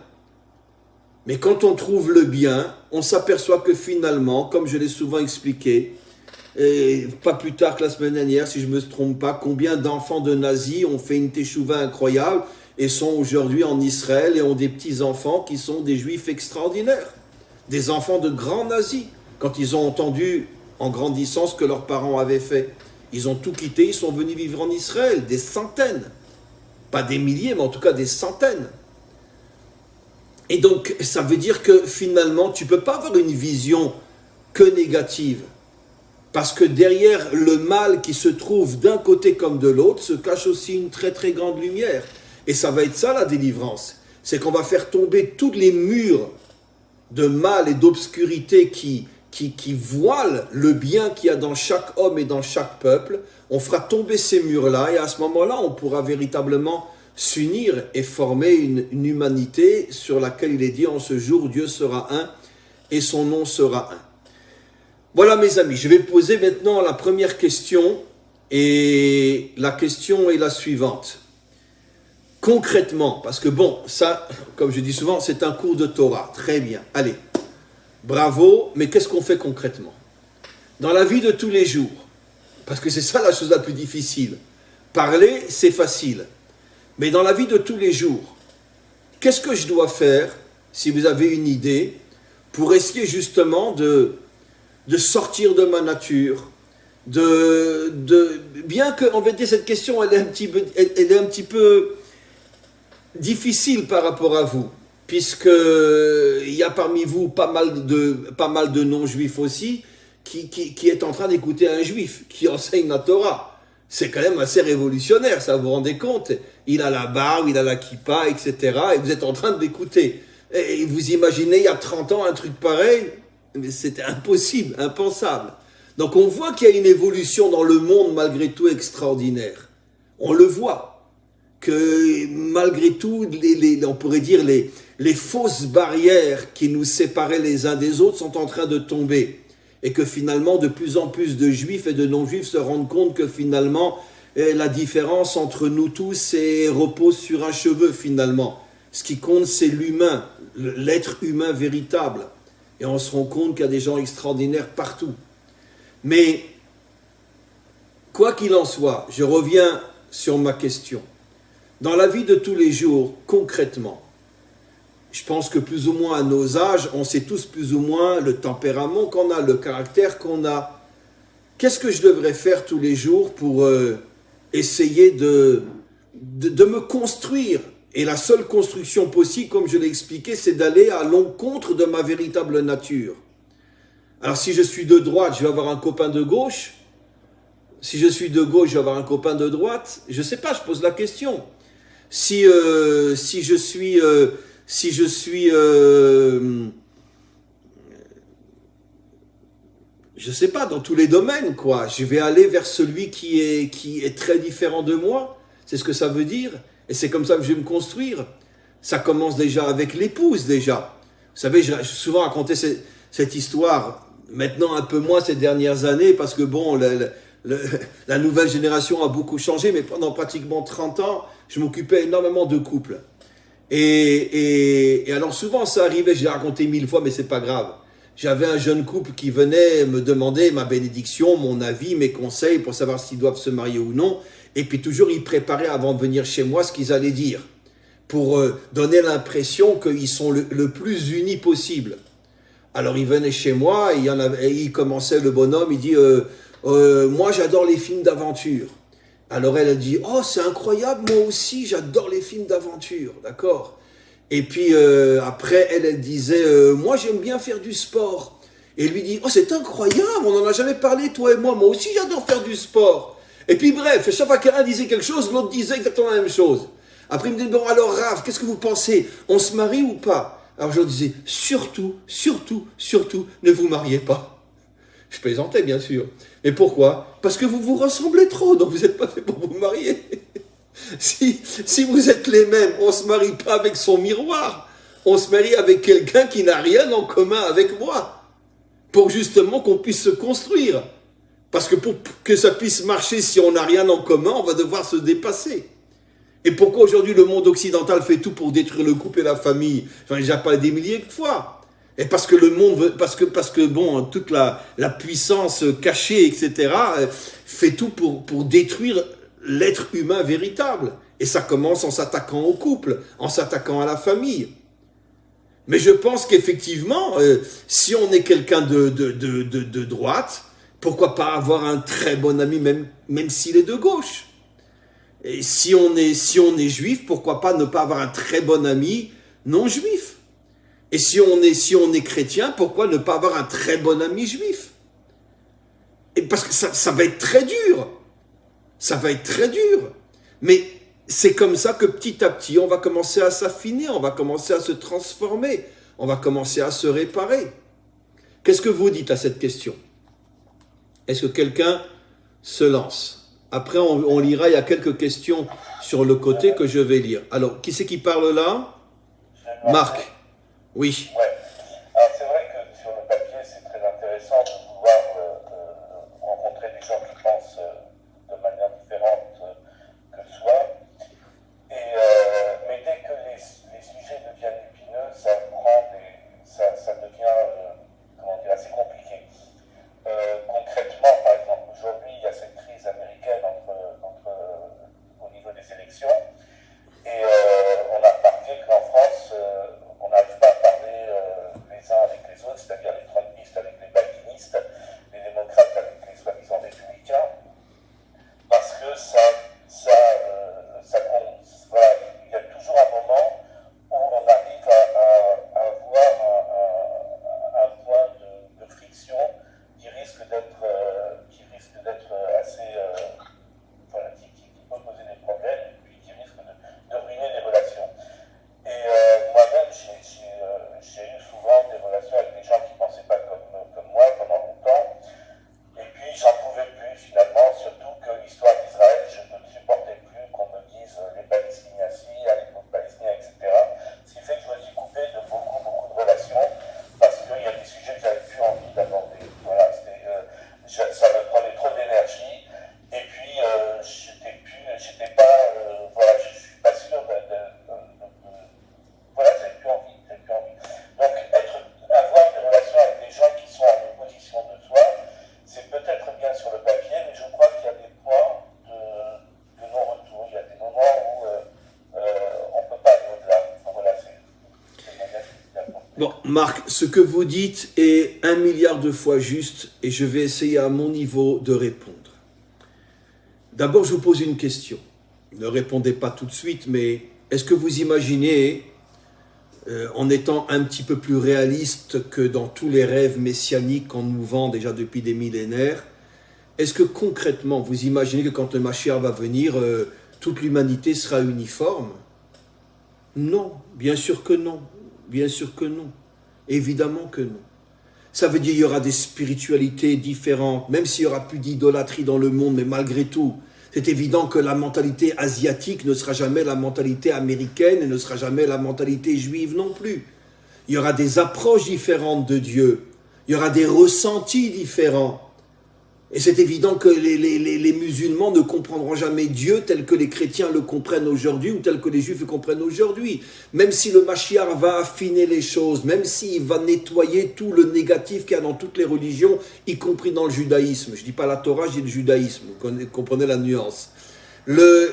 Mais quand on trouve le bien, on s'aperçoit que finalement, comme je l'ai souvent expliqué, et pas plus tard que la semaine dernière, si je ne me trompe pas, combien d'enfants de nazis ont fait une teshuva incroyable et sont aujourd'hui en Israël et ont des petits-enfants qui sont des juifs extraordinaires. Des enfants de grands nazis, quand ils ont entendu en grandissant ce que leurs parents avaient fait. Ils ont tout quitté, ils sont venus vivre en Israël, des centaines. pas des milliers, mais en tout cas des centaines. Et donc, ça veut dire que finalement, tu ne peux pas avoir une vision que négative. Parce que derrière le mal qui se trouve d'un côté comme de l'autre, se cache aussi une très très grande lumière. Et ça va être ça la délivrance. C'est qu'on va faire tomber tous les murs de mal et d'obscurité qui voilent le bien qu'il y a dans chaque homme et dans chaque peuple. On fera tomber ces murs-là et à ce moment-là, on pourra véritablement s'unir et former une humanité sur laquelle il est dit en ce jour, Dieu sera un et son nom sera un. Voilà mes amis, je vais poser maintenant la première question et la question est la suivante. Concrètement, parce que bon, ça, comme je dis souvent, c'est un cours de Torah, très bien, allez, bravo, mais qu'est-ce qu'on fait concrètement? Dans la vie de tous les jours, parce que c'est ça la chose la plus difficile, parler c'est facile, mais dans la vie de tous les jours, qu'est-ce que je dois faire, si vous avez une idée, pour essayer justement de sortir de ma nature, bien que, en vérité, cette question, elle est un petit peu difficile par rapport à vous, puisque il y a parmi vous pas mal de non-juifs aussi, qui est en train d'écouter un juif, qui enseigne la Torah. C'est quand même assez révolutionnaire, ça, vous vous rendez compte? Il a la barbe, il a la kippa, etc. Et vous êtes en train de l'écouter. Et vous imaginez, il y a 30 ans, un truc pareil? Mais c'était impossible, impensable. Donc on voit qu'il y a une évolution dans le monde malgré tout extraordinaire. On le voit. Que malgré tout, on pourrait dire les fausses barrières qui nous séparaient les uns des autres sont en train de tomber. Et que finalement, de plus en plus de juifs et de non-juifs se rendent compte que finalement, la différence entre nous tous repose sur un cheveu finalement. Ce qui compte, c'est l'humain, l'être humain véritable. Et on se rend compte qu'il y a des gens extraordinaires partout. Mais, quoi qu'il en soit, je reviens sur ma question. Dans la vie de tous les jours, concrètement, je pense que plus ou moins à nos âges, on sait tous plus ou moins le tempérament qu'on a, le caractère qu'on a. Qu'est-ce que je devrais faire tous les jours pour essayer de me construire? Et la seule construction possible, comme je l'ai expliqué, c'est d'aller à l'encontre de ma véritable nature. Alors si je suis de droite, je vais avoir un copain de gauche. Si je suis de gauche, je vais avoir un copain de droite. Je ne sais pas, je pose la question. Si je suis je sais pas, dans tous les domaines, quoi. Je vais aller vers celui qui est très différent de moi. C'est ce que ça veut dire. Et c'est comme ça que je vais me construire. Ça commence déjà avec l'épouse, déjà. Vous savez, j'ai souvent raconté cette histoire, maintenant un peu moins ces dernières années, parce que bon, la nouvelle génération a beaucoup changé, mais pendant pratiquement 30 ans, je m'occupais énormément de couples. Et alors souvent ça arrivait, je l'ai raconté 1000 fois, mais c'est pas grave. J'avais un jeune couple qui venait me demander ma bénédiction, mon avis, mes conseils pour savoir s'ils doivent se marier ou non. Et puis toujours ils préparaient avant de venir chez moi ce qu'ils allaient dire, pour donner l'impression qu'ils sont le plus unis possible. Alors il venait chez moi, et il commençait, le bonhomme, il dit moi j'adore les films d'aventure. Alors elle a dit, oh c'est incroyable, moi aussi j'adore les films d'aventure, d'accord. Et puis après elle disait, moi j'aime bien faire du sport. Et lui dit, oh c'est incroyable, on n'en a jamais parlé toi et moi aussi j'adore faire du sport. Et puis bref, chaque fois qu'un disait quelque chose, l'autre disait exactement la même chose. Après il me dit, bon alors Rav, qu'est-ce que vous pensez, on se marie ou pas? Alors je leur disais, surtout, ne vous mariez pas. Je plaisantais, bien sûr. Mais pourquoi? Parce que vous vous ressemblez trop, donc vous n'êtes pas fait pour vous marier. Si vous êtes les mêmes, on ne se marie pas avec son miroir. On se marie avec quelqu'un qui n'a rien en commun avec moi. Pour justement qu'on puisse se construire. Parce que pour que ça puisse marcher, si on n'a rien en commun, on va devoir se dépasser. Et pourquoi aujourd'hui le monde occidental fait tout pour détruire le couple et la famille? J'en ai déjà parlé des milliers de fois. Et parce que le monde veut, parce que bon, toute la puissance cachée, etc., fait tout pour détruire l'être humain véritable. Et ça commence en s'attaquant au couple, en s'attaquant à la famille. Mais je pense qu'effectivement, si on est quelqu'un de droite, pourquoi pas avoir un très bon ami, même s'il est de gauche? Et si on est juif, pourquoi pas ne pas avoir un très bon ami non juif? Et si on est chrétien, pourquoi ne pas avoir un très bon ami juif? Et parce que ça va être très dur. Ça va être très dur. Mais c'est comme ça que petit à petit, on va commencer à s'affiner, on va commencer à se transformer, on va commencer à se réparer. Qu'est-ce que vous dites à cette question? Est-ce que quelqu'un se lance? Après, on lira, il y a quelques questions sur le côté que je vais lire. Alors, qui c'est qui parle là? Marc. Oui. Ouais. Alors c'est vrai que sur le papier, c'est très intéressant de pouvoir rencontrer des gens qui pensent de manière différente que soi. Mais dès que les sujets deviennent épineux, ça devient comment dire, assez compliqué. Concrètement, par exemple, aujourd'hui, il y a cette crise américaine au niveau des élections. Et on a remarqué qu'en France, on n'arrive pas à parler les uns avec les autres, c'est-à-dire les trumpistes avec les bidenistes, les démocrates avec les soi-disant républicains, parce que voilà, il y a toujours un moment où on arrive à avoir un point de friction qui risque d'être assez, voilà, qui peut poser des problèmes et puis qui risque de ruiner les relations. Et moi-même, j'ai eu souvent des relations avec des gens qui ne pensaient pas comme moi pendant longtemps. Et puis, j'en pouvais plus finalement, surtout que l'histoire d'Israël, je ne supportais plus qu'on me dise les Palestiniens ci, les Palestiniens, etc. Ce qui fait que je me suis coupé de beaucoup de relations parce qu'il y a des sujets que j'avais plus envie d'aborder. Voilà, ça me prenait trop d'énergie. Et puis, j'étais pas, voilà, je suis pas sûr voilà, j'avais plus envie. Donc, avoir des relations avec des gens qui sont en opposition de soi, c'est peut-être bien sur le papier, mais je crois qu'il y a des points de non-retour. Il y a des moments où on ne peut pas aller au-delà. Voilà, Bon, Marc, ce que vous dites est 1 milliard de fois juste et je vais essayer à mon niveau de répondre. D'abord, je vous pose une question. Ne répondez pas tout de suite, mais est-ce que vous imaginez, en étant un petit peu plus réaliste que dans tous les rêves messianiques qu'on nous vend déjà depuis des millénaires, est-ce que concrètement, vous imaginez que quand le Mashiach va venir, toute l'humanité sera uniforme? Non, bien sûr que non. Bien sûr que non. Évidemment que non. Ça veut dire qu'il y aura des spiritualités différentes, même s'il n'y aura plus d'idolâtrie dans le monde, mais malgré tout, c'est évident que la mentalité asiatique ne sera jamais la mentalité américaine et ne sera jamais la mentalité juive non plus. Il y aura des approches différentes de Dieu. Il y aura des ressentis différents. Et c'est évident que les musulmans ne comprendront jamais Dieu tel que les chrétiens le comprennent aujourd'hui ou tel que les juifs le comprennent aujourd'hui. Même si le Mashiach va affiner les choses, même s'il va nettoyer tout le négatif qu'il y a dans toutes les religions, y compris dans le judaïsme. Je ne dis pas la Torah, je dis le judaïsme, vous comprenez la nuance.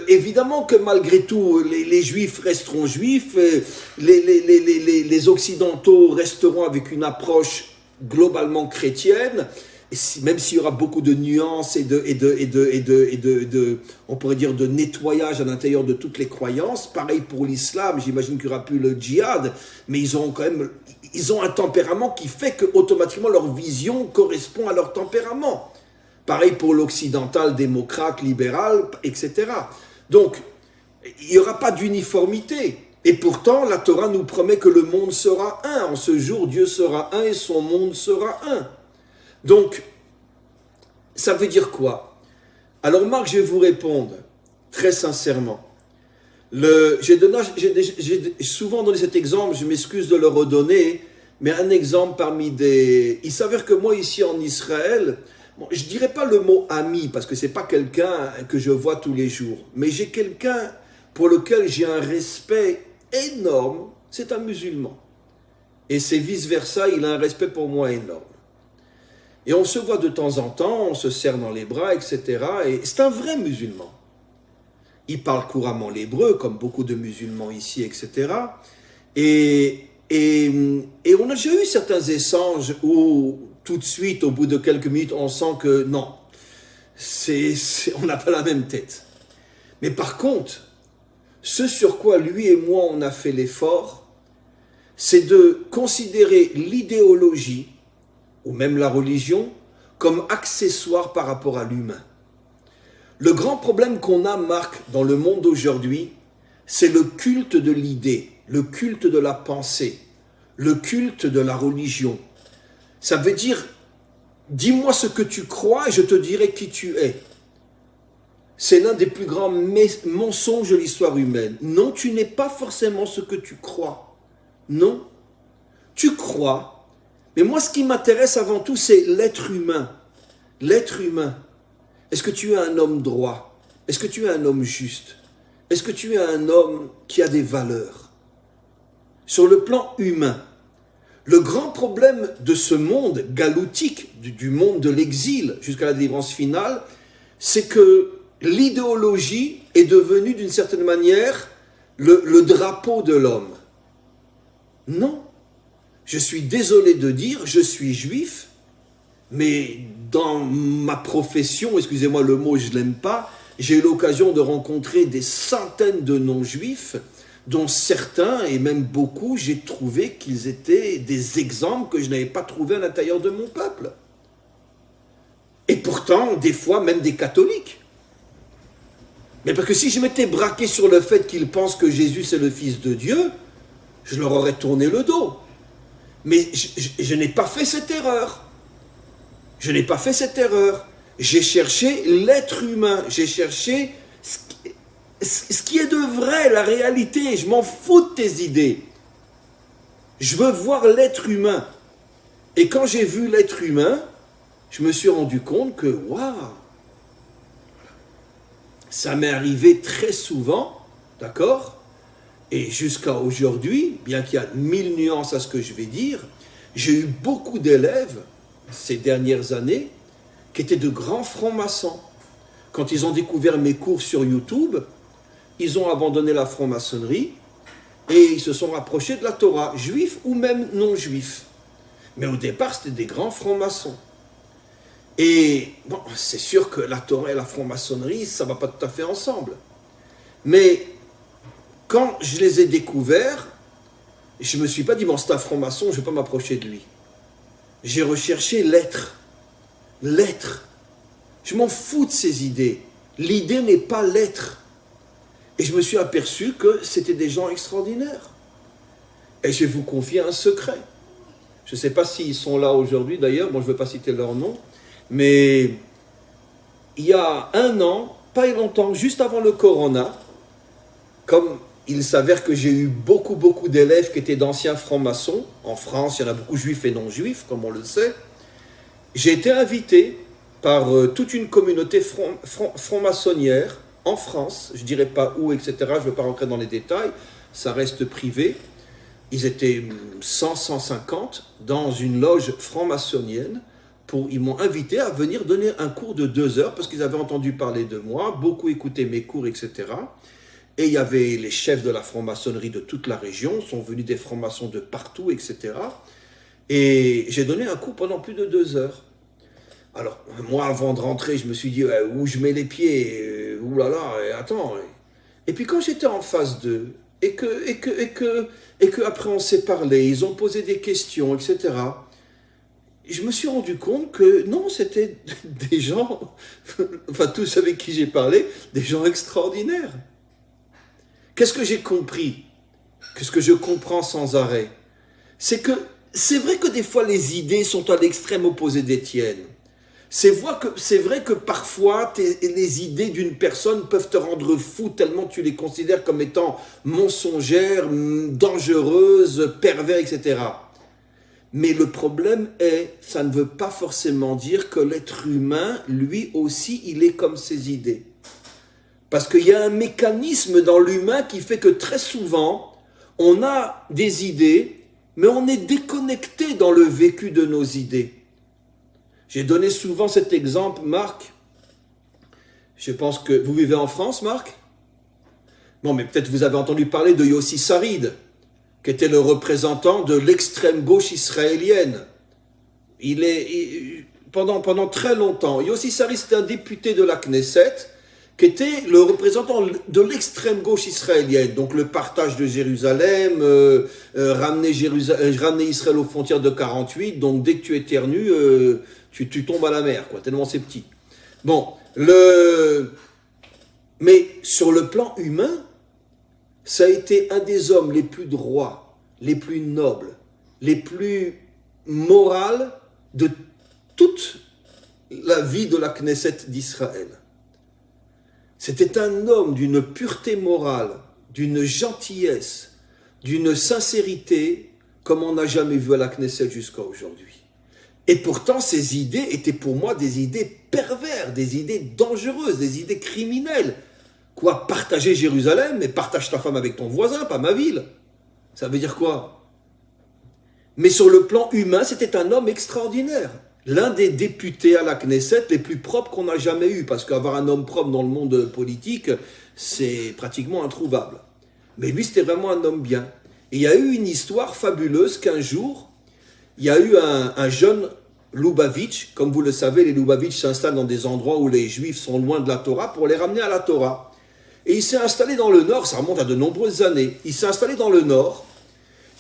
Évidemment que malgré tout, les juifs resteront juifs, les occidentaux resteront avec une approche globalement chrétienne, même s'il y aura beaucoup de nuances et on pourrait dire de nettoyage à l'intérieur de toutes les croyances. Pareil pour l'islam, j'imagine qu'il n'y aura plus le djihad, mais ils ont un tempérament qui fait que automatiquement leur vision correspond à leur tempérament. Pareil pour l'occidental, démocrate, libéral, etc. Donc, il n'y aura pas d'uniformité. Et pourtant, la Torah nous promet que le monde sera un. En ce jour, Dieu sera un et son monde sera un. Donc, ça veut dire quoi? Alors Marc, je vais vous répondre très sincèrement. J'ai souvent donné cet exemple, je m'excuse de le redonner, mais un exemple parmi des... Il s'avère que moi, ici en Israël, bon, je ne dirais pas le mot ami, parce que ce n'est pas quelqu'un que je vois tous les jours, mais j'ai quelqu'un pour lequel j'ai un respect énorme, c'est un musulman. Et c'est vice-versa, il a un respect pour moi énorme. Et on se voit de temps en temps, on se serre dans les bras, etc. Et c'est un vrai musulman. Il parle couramment l'hébreu, comme beaucoup de musulmans ici, etc. Et on a déjà eu certains échanges où, tout de suite, au bout de quelques minutes, on sent que non, on n'a pas la même tête. Mais par contre, ce sur quoi lui et moi on a fait l'effort, c'est de considérer l'idéologie, ou même la religion, comme accessoire par rapport à l'humain. Le grand problème qu'on a, Marc, dans le monde d'aujourd'hui, c'est le culte de l'idée, le culte de la pensée, le culte de la religion. Ça veut dire, dis-moi ce que tu crois et je te dirai qui tu es. C'est l'un des plus grands mensonges de l'histoire humaine. Non, tu n'es pas forcément ce que tu crois. Non, tu crois. Mais moi, ce qui m'intéresse avant tout, c'est l'être humain. L'être humain. Est-ce que tu es un homme droit? Est-ce que tu es un homme juste? Est-ce que tu es un homme qui a des valeurs? Sur le plan humain, le grand problème de ce monde galoutique, du monde de l'exil jusqu'à la délivrance finale, c'est que l'idéologie est devenue d'une certaine manière le drapeau de l'homme. Non, je suis désolé de dire, je suis juif, mais dans ma profession, excusez-moi le mot, je ne l'aime pas, j'ai eu l'occasion de rencontrer des centaines de non-juifs, dont certains, et même beaucoup, j'ai trouvé qu'ils étaient des exemples que je n'avais pas trouvés à l'intérieur de mon peuple. Et pourtant, des fois, même des catholiques. Mais parce que si je m'étais braqué sur le fait qu'ils pensent que Jésus c'est le Fils de Dieu, je leur aurais tourné le dos. Mais je n'ai pas fait cette erreur. Je n'ai pas fait cette erreur. J'ai cherché l'être humain. J'ai cherché ce qui est de vrai, la réalité. Je m'en fous de tes idées. Je veux voir l'être humain. Et quand j'ai vu l'être humain, je me suis rendu compte que, waouh, ça m'est arrivé très souvent, d'accord? Et jusqu'à aujourd'hui, bien qu'il y a 1000 nuances à ce que je vais dire, j'ai eu beaucoup d'élèves ces dernières années qui étaient de grands francs-maçons. Quand ils ont découvert mes cours sur YouTube, ils ont abandonné la franc-maçonnerie et ils se sont rapprochés de la Torah, juifs ou même non-juifs. Mais au départ, c'était des grands francs-maçons. Et bon, c'est sûr que la Torah et la franc-maçonnerie, ça ne va pas tout à fait ensemble. Mais quand je les ai découverts, je ne me suis pas dit, bon, c'est un franc-maçon, je ne vais pas m'approcher de lui. J'ai recherché l'être. L'être. Je m'en fous de ces idées. L'idée n'est pas l'être. Et je me suis aperçu que c'était des gens extraordinaires. Et je vais vous confier un secret. Je ne sais pas s'ils sont là aujourd'hui d'ailleurs, bon, je ne veux pas citer leur nom, mais il y a 1 an, pas longtemps, juste avant le Corona, comme il s'avère que j'ai eu beaucoup d'élèves qui étaient d'anciens francs-maçons, en France, il y en a beaucoup juifs et non-juifs, comme on le sait, j'ai été invité par toute une communauté franc-maçonnière en France, je ne dirais pas où, etc., je ne veux pas rentrer dans les détails, ça reste privé. Ils étaient 100-150 dans une loge franc-maçonnienne. Ils m'ont invité à venir donner un cours de 2 heures parce qu'ils avaient entendu parler de moi, beaucoup écouté mes cours, etc. Et il y avait les chefs de la franc-maçonnerie de toute la région, sont venus des francs-maçons de partout, etc. Et j'ai donné un cours pendant plus de 2 heures. Alors, moi, avant de rentrer, je me suis dit, où je mets les pieds, oulala, attends. Et puis quand j'étais en face d'eux, et que après on s'est parlé, ils ont posé des questions, etc. Je me suis rendu compte que non, c'était des gens, enfin tous avec qui j'ai parlé, des gens extraordinaires. Qu'est-ce que j'ai compris? Qu'est-ce que je comprends sans arrêt? C'est vrai que des fois les idées sont à l'extrême opposé des tiennes. C'est vrai que parfois, les idées d'une personne peuvent te rendre fou tellement tu les considères comme étant mensongères, dangereuses, pervers, etc. Mais le problème est, ça ne veut pas forcément dire que l'être humain, lui aussi, il est comme ses idées. Parce qu'il y a un mécanisme dans l'humain qui fait que très souvent, on a des idées, mais on est déconnecté dans le vécu de nos idées. J'ai donné souvent cet exemple, Marc. Je pense que vous vivez en France, Marc? Bon, mais peut-être vous avez entendu parler de Yossi Sarid, qui était le représentant de l'extrême gauche israélienne. Pendant très longtemps, Yossi Sarid, c'était un député de la Knesset qui était le représentant de l'extrême gauche israélienne, donc le partage de Jérusalem, ramener Israël aux frontières de 48, donc dès que tu éternues, tu tombes à la mer, quoi, tellement c'est petit. Bon, mais sur le plan humain, ça a été un des hommes les plus droits, les plus nobles, les plus moraux de toute la vie de la Knesset d'Israël. C'était un homme d'une pureté morale, d'une gentillesse, d'une sincérité comme on n'a jamais vu à la Knesset jusqu'à aujourd'hui. Et pourtant, ces idées étaient pour moi des idées perverses, des idées dangereuses, des idées criminelles. Quoi, partager Jérusalem, mais partage ta femme avec ton voisin, pas ma ville. Ça veut dire quoi? Mais sur le plan humain, c'était un homme extraordinaire. L'un des députés à la Knesset les plus propres qu'on a jamais eu, parce qu'avoir un homme propre dans le monde politique, c'est pratiquement introuvable. Mais lui, c'était vraiment un homme bien. Et il y a eu une histoire fabuleuse qu'un jour, il y a eu un jeune Lubavitch. Comme vous le savez, les Lubavitch s'installent dans des endroits où les Juifs sont loin de la Torah pour les ramener à la Torah. Et il s'est installé dans le nord, ça remonte à de nombreuses années. Il s'est installé dans le nord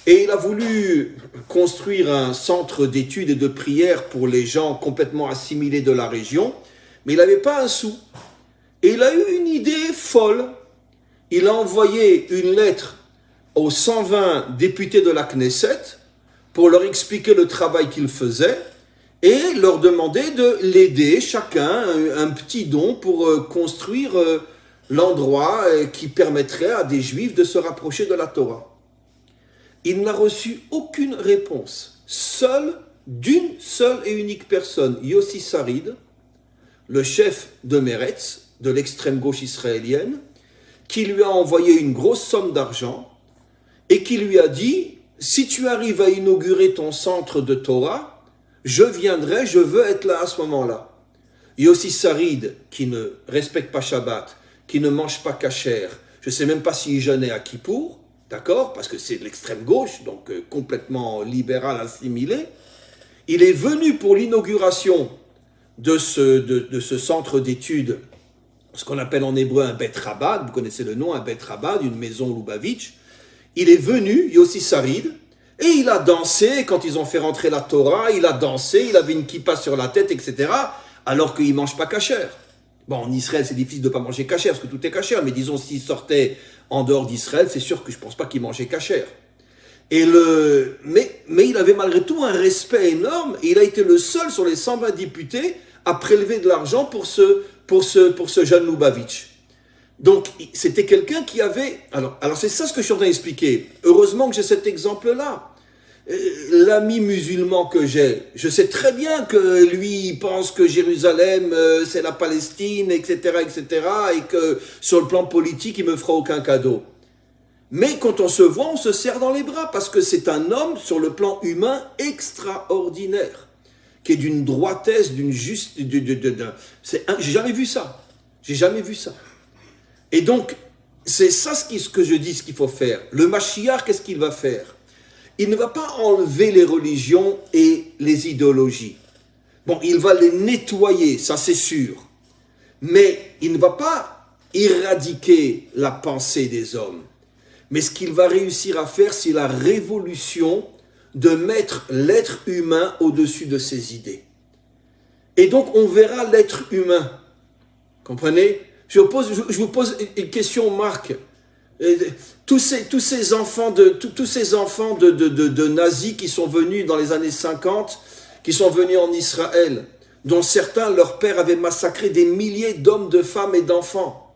et il a voulu construire un centre d'études et de prières pour les gens complètement assimilés de la région, mais il n'avait pas un sou. Et il a eu une idée folle. Il a envoyé une lettre aux 120 députés de la Knesset pour leur expliquer le travail qu'il faisait et leur demander de l'aider, chacun, un petit don pour construire l'endroit qui permettrait à des Juifs de se rapprocher de la Torah. Il n'a reçu aucune réponse. D'une seule et unique personne, Yossi Sarid, le chef de Meretz, de l'extrême gauche israélienne, qui lui a envoyé une grosse somme d'argent et qui lui a dit « Si tu arrives à inaugurer ton centre de Torah, je viendrai, je veux être là à ce moment-là. » Yossi Sarid, qui ne respecte pas Shabbat, qui ne mange pas kasher, je ne sais même pas s'il jeûnait à Kippour, d'accord, parce que c'est de l'extrême gauche, donc complètement libéral, assimilé. Il est venu pour l'inauguration de ce centre d'études, ce qu'on appelle en hébreu un Bet Rabad, vous connaissez le nom, un Bet Rabad, une maison Lubavitch. Il est venu, Yossi Sarid, et il a dansé, quand ils ont fait rentrer la Torah, il a dansé, il avait une kippa sur la tête, etc., alors qu'il ne mange pas kasher. Bon, en Israël, c'est difficile de ne pas manger kasher, parce que tout est kasher, mais disons, s'il sortait en dehors d'Israël, c'est sûr que je ne pense pas qu'il mangeait kasher. Mais il avait malgré tout un respect énorme, et il a été le seul sur les 120 députés à prélever de l'argent pour ce jeune Lubavitch. Donc, c'était quelqu'un qui avait... Alors c'est ça ce que je suis en train d'expliquer. Heureusement que j'ai cet exemple-là. L'ami musulman que j'ai, je sais très bien que lui, il pense que Jérusalem, c'est la Palestine, etc., et que sur le plan politique, il me fera aucun cadeau. Mais quand on se voit, on se serre dans les bras, parce que c'est un homme, sur le plan humain, extraordinaire, qui est d'une droitesse, d'une juste... J'ai jamais vu ça. J'ai jamais vu ça. Et donc, c'est ça ce que je dis, ce qu'il faut faire. Le Mashiach, qu'est-ce qu'il va faire? Il ne va pas enlever les religions et les idéologies. Bon, il va les nettoyer, ça c'est sûr. Mais il ne va pas éradiquer la pensée des hommes. Mais ce qu'il va réussir à faire, c'est la révolution de mettre l'être humain au-dessus de ses idées. Et donc, on verra l'être humain. Comprenez? Je vous pose une question, Marc. Tous ces enfants de nazis qui sont venus dans les années 50, qui sont venus en Israël, dont certains, leur père avait massacré des milliers d'hommes, de femmes et d'enfants.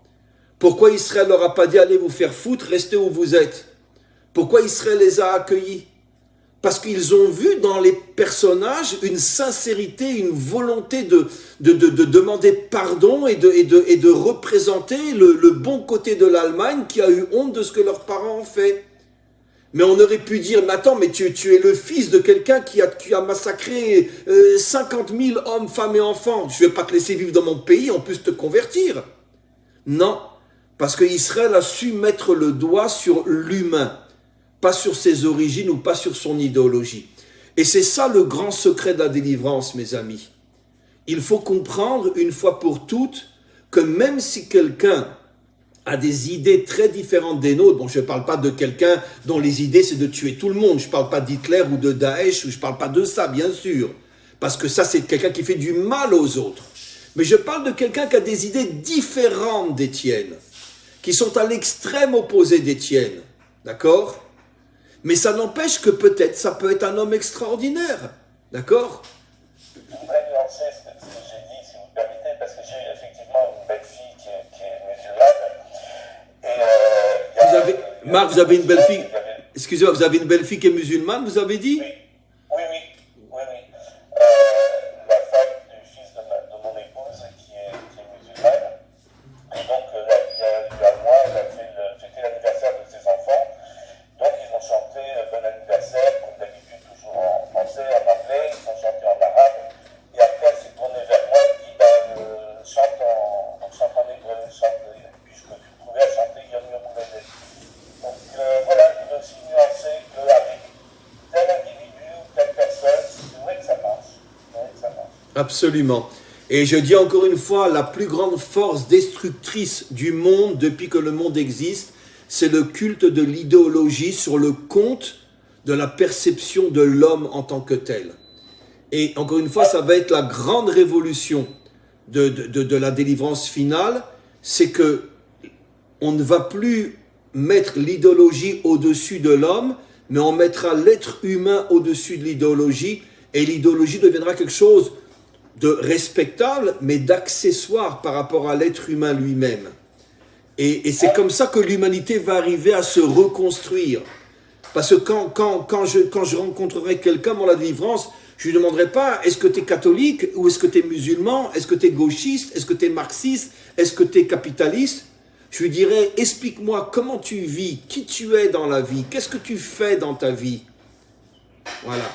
Pourquoi Israël leur a pas dit « Allez vous faire foutre, restez où vous êtes » Pourquoi Israël les a accueillis? Parce qu'ils ont vu dans les personnages une sincérité, une volonté de demander pardon et de représenter le bon côté de l'Allemagne qui a eu honte de ce que leurs parents ont fait. Mais on aurait pu dire, mais attends, mais tu es le fils de quelqu'un qui a massacré 50 000 hommes, femmes et enfants. Je ne vais pas te laisser vivre dans mon pays, en plus te convertir. Non, parce qu'Israël a su mettre le doigt sur l'humain. Pas sur ses origines ou pas sur son idéologie. Et c'est ça le grand secret de la délivrance, mes amis. Il faut comprendre une fois pour toutes que même si quelqu'un a des idées très différentes des nôtres, bon, je ne parle pas de quelqu'un dont les idées c'est de tuer tout le monde, je ne parle pas d'Hitler ou de Daesh, ou je ne parle pas de ça, bien sûr, parce que ça c'est quelqu'un qui fait du mal aux autres. Mais je parle de quelqu'un qui a des idées différentes d'Étienne, qui sont à l'extrême opposé d'Étienne, d'accord? Mais ça n'empêche que peut-être ça peut être un homme extraordinaire, d'accord? Je voudrais nuancer ce que j'ai dit, si vous me permettez, parce que j'ai effectivement une belle fille qui est musulmane. Et Marc, vous avez une belle fille, excusez-moi, vous avez une belle fille qui est musulmane, vous avez dit? Oui, oui, oui, oui, oui. La femme du fils de mon épouse qui est musulmane. Et donc, il y a un mois, elle a fêté l'anniversaire de ses enfants. Donc, ils ont chanté bon anniversaire, comme d'habitude, toujours en français, en anglais. Ils ont chanté en arabe. Et après, elle s'est tournée vers moi et dit chante en hébreu, puisque tu te trouvais à chanter Yom Yom Houledet. Donc, voilà, je voulais aussi nuancer qu'avec tel individu ou telle personne, c'est vrai que ça marche. C'est vrai que ça marche. Absolument. Et je dis encore une fois, la plus grande force destructrice du monde depuis que le monde existe, c'est le culte de l'idéologie sur le compte de la perception de l'homme en tant que tel. Et encore une fois, ça va être la grande révolution de la délivrance finale, c'est que on ne va plus mettre l'idéologie au-dessus de l'homme, mais on mettra l'être humain au-dessus de l'idéologie, et l'idéologie deviendra quelque chose de respectable, mais d'accessoire par rapport à l'être humain lui-même. Et c'est comme ça que l'humanité va arriver à se reconstruire. Parce que quand je rencontrerai quelqu'un dans la délivrance, je ne lui demanderai pas, est-ce que tu es catholique, ou est-ce que tu es musulman, est-ce que tu es gauchiste, est-ce que tu es marxiste, est-ce que tu es capitaliste? Je lui dirai, explique-moi comment tu vis, qui tu es dans la vie, qu'est-ce que tu fais dans ta vie? Voilà.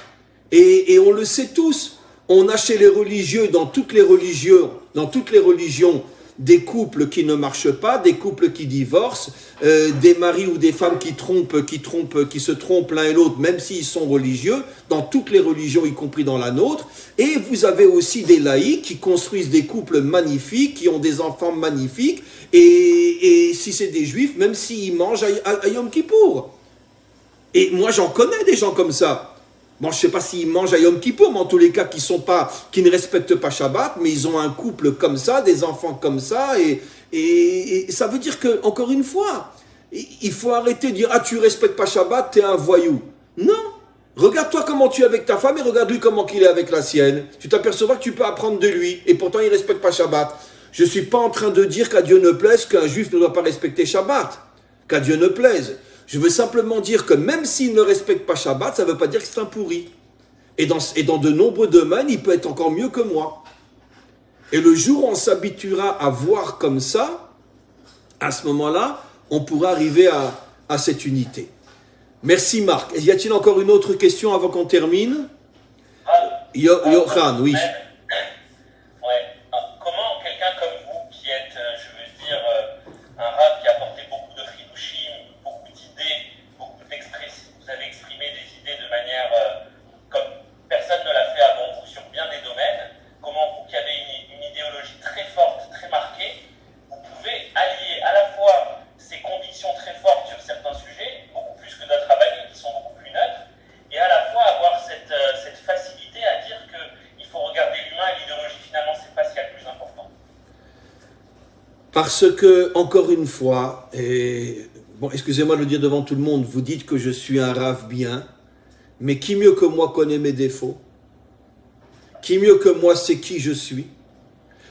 Et on le sait tous, on a chez les religieux, dans toutes les religions, des couples qui ne marchent pas, des couples qui divorcent, des maris ou des femmes qui se trompent l'un et l'autre, même s'ils sont religieux, dans toutes les religions, y compris dans la nôtre. Et vous avez aussi des laïcs qui construisent des couples magnifiques, qui ont des enfants magnifiques, et si c'est des juifs, même s'ils mangent à Yom Kippour. Et moi, j'en connais des gens comme ça. Bon, je ne sais pas s'ils mangent à Yom Kippour, mais en tous les cas, qui ne respectent pas Shabbat, mais ils ont un couple comme ça, des enfants comme ça, et ça veut dire que, encore une fois, il faut arrêter de dire « Ah, tu ne respectes pas Shabbat, tu es un voyou ». Non. Regarde-toi comment tu es avec ta femme et regarde-lui comment il est avec la sienne. Tu t'apercevras que tu peux apprendre de lui, et pourtant il ne respecte pas Shabbat. Je ne suis pas en train de dire qu'à Dieu ne plaise qu'un juif ne doit pas respecter Shabbat, qu'à Dieu ne plaise. Je veux simplement dire que même s'il ne respecte pas Shabbat, ça ne veut pas dire que c'est un pourri. Et dans de nombreux domaines, il peut être encore mieux que moi. Et le jour où on s'habituera à voir comme ça, à ce moment-là, on pourra arriver à cette unité. Merci Marc. Y a-t-il encore une autre question avant qu'on termine? Johan, oui. Comment quelqu'un comme vous, qui êtes, je veux dire, un rab qui a apporté beaucoup de chidushim, beaucoup d'idées, beaucoup vous avez exprimé des idées de manière comme personne ne l'a fait avant vous sur bien des domaines, comment vous qui avez une idéologie très forte, très marquée, vous pouvez allier à la fois ces convictions très fortes sur certains sujets, beaucoup plus que d'autres rabbins qui sont beaucoup plus neutres, et à la fois avoir cette facilité à dire qu'il faut regarder l'humain et l'idéologie, finalement, c'est pas ce qu'il y a de plus important. Parce que, encore une fois, et bon, excusez-moi de le dire devant tout le monde, vous dites que je suis un rave bien, mais qui mieux que moi connaît mes défauts? Qui mieux que moi sait qui je suis?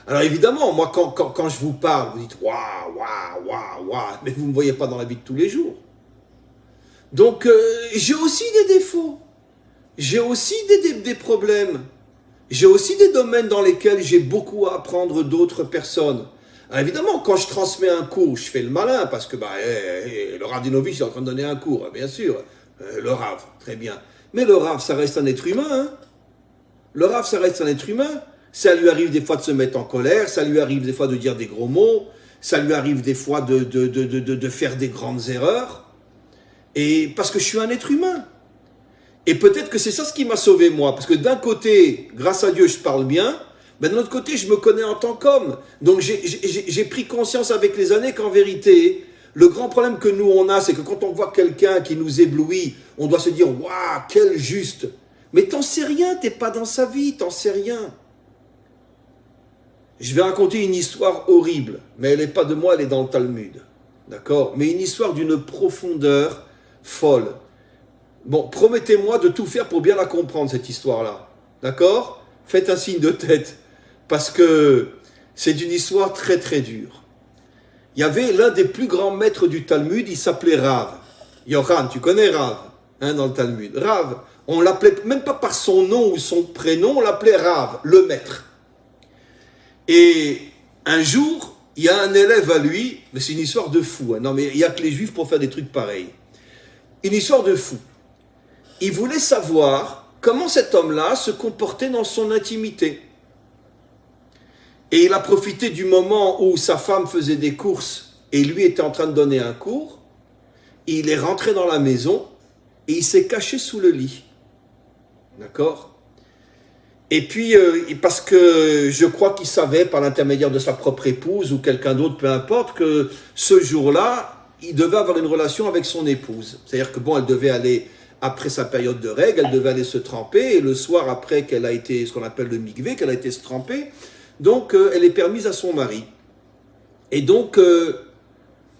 Alors évidemment, moi quand je vous parle, vous dites « waouh, waouh, waouh, waouh », mais vous ne me voyez pas dans la vie de tous les jours. Donc j'ai aussi des défauts, j'ai aussi des problèmes, j'ai aussi des domaines dans lesquels j'ai beaucoup à apprendre d'autres personnes. Alors évidemment, quand je transmets un cours, je fais le malin, parce que le Rav Dinovich est en train de donner un cours, bien sûr, le Rav, très bien. Mais le Rav, ça reste un être humain, hein. Le Rav, ça reste un être humain. Ça lui arrive des fois de se mettre en colère, ça lui arrive des fois de dire des gros mots, ça lui arrive des fois de faire des grandes erreurs. Et parce que je suis un être humain. Et peut-être que c'est ça ce qui m'a sauvé moi. Parce que d'un côté, grâce à Dieu, je parle bien, Ben, de l'autre côté, je me connais en tant qu'homme. Donc j'ai pris conscience avec les années qu'en vérité, le grand problème que nous on a, c'est que quand on voit quelqu'un qui nous éblouit, on doit se dire « Waouh, quel juste !» Mais t'en sais rien, t'es pas dans sa vie, t'en sais rien. Je vais raconter une histoire horrible, mais elle n'est pas de moi, elle est dans le Talmud. D'accord? Mais une histoire d'une profondeur folle. Bon, promettez-moi de tout faire pour bien la comprendre, cette histoire-là. D'accord? Faites un signe de tête, parce que c'est une histoire très très dure. Il y avait l'un des plus grands maîtres du Talmud, il s'appelait Rav. Yohan, tu connais Rav, hein, dans le Talmud. Rav, on l'appelait même pas par son nom ou son prénom, on l'appelait Rav, le maître. Et un jour, il y a un élève à lui, mais c'est une histoire de fou, hein. Non mais il n'y a que les juifs pour faire des trucs pareils. Une histoire de fou. Il voulait savoir comment cet homme-là se comportait dans son intimité. Et il a profité du moment où sa femme faisait des courses et lui était en train de donner un cours. Il est rentré dans la maison et il s'est caché sous le lit. D'accord? Et puis, parce que je crois qu'il savait par l'intermédiaire de sa propre épouse ou quelqu'un d'autre, peu importe, que ce jour-là, il devait avoir une relation avec son épouse. C'est-à-dire que bon, elle devait aller, après sa période de règles, elle devait aller se tremper, et le soir après qu'elle a été, ce qu'on appelle le mikvé, qu'elle a été se tremper, donc elle est permise à son mari. Et donc,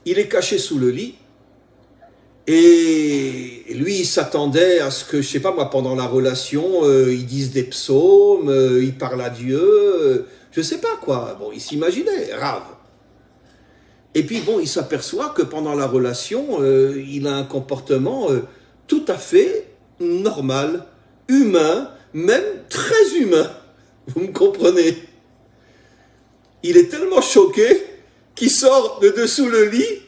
il est caché sous le lit, et lui, il s'attendait à ce que, je sais pas moi, pendant la relation, ils disent des psaumes, ils parlent à Dieu, je sais pas quoi. Bon, il s'imaginait, Rav. Et puis bon, il s'aperçoit que pendant la relation, il a un comportement tout à fait normal, humain, même très humain. Vous me comprenez? Il est tellement choqué qu'il sort de dessous le lit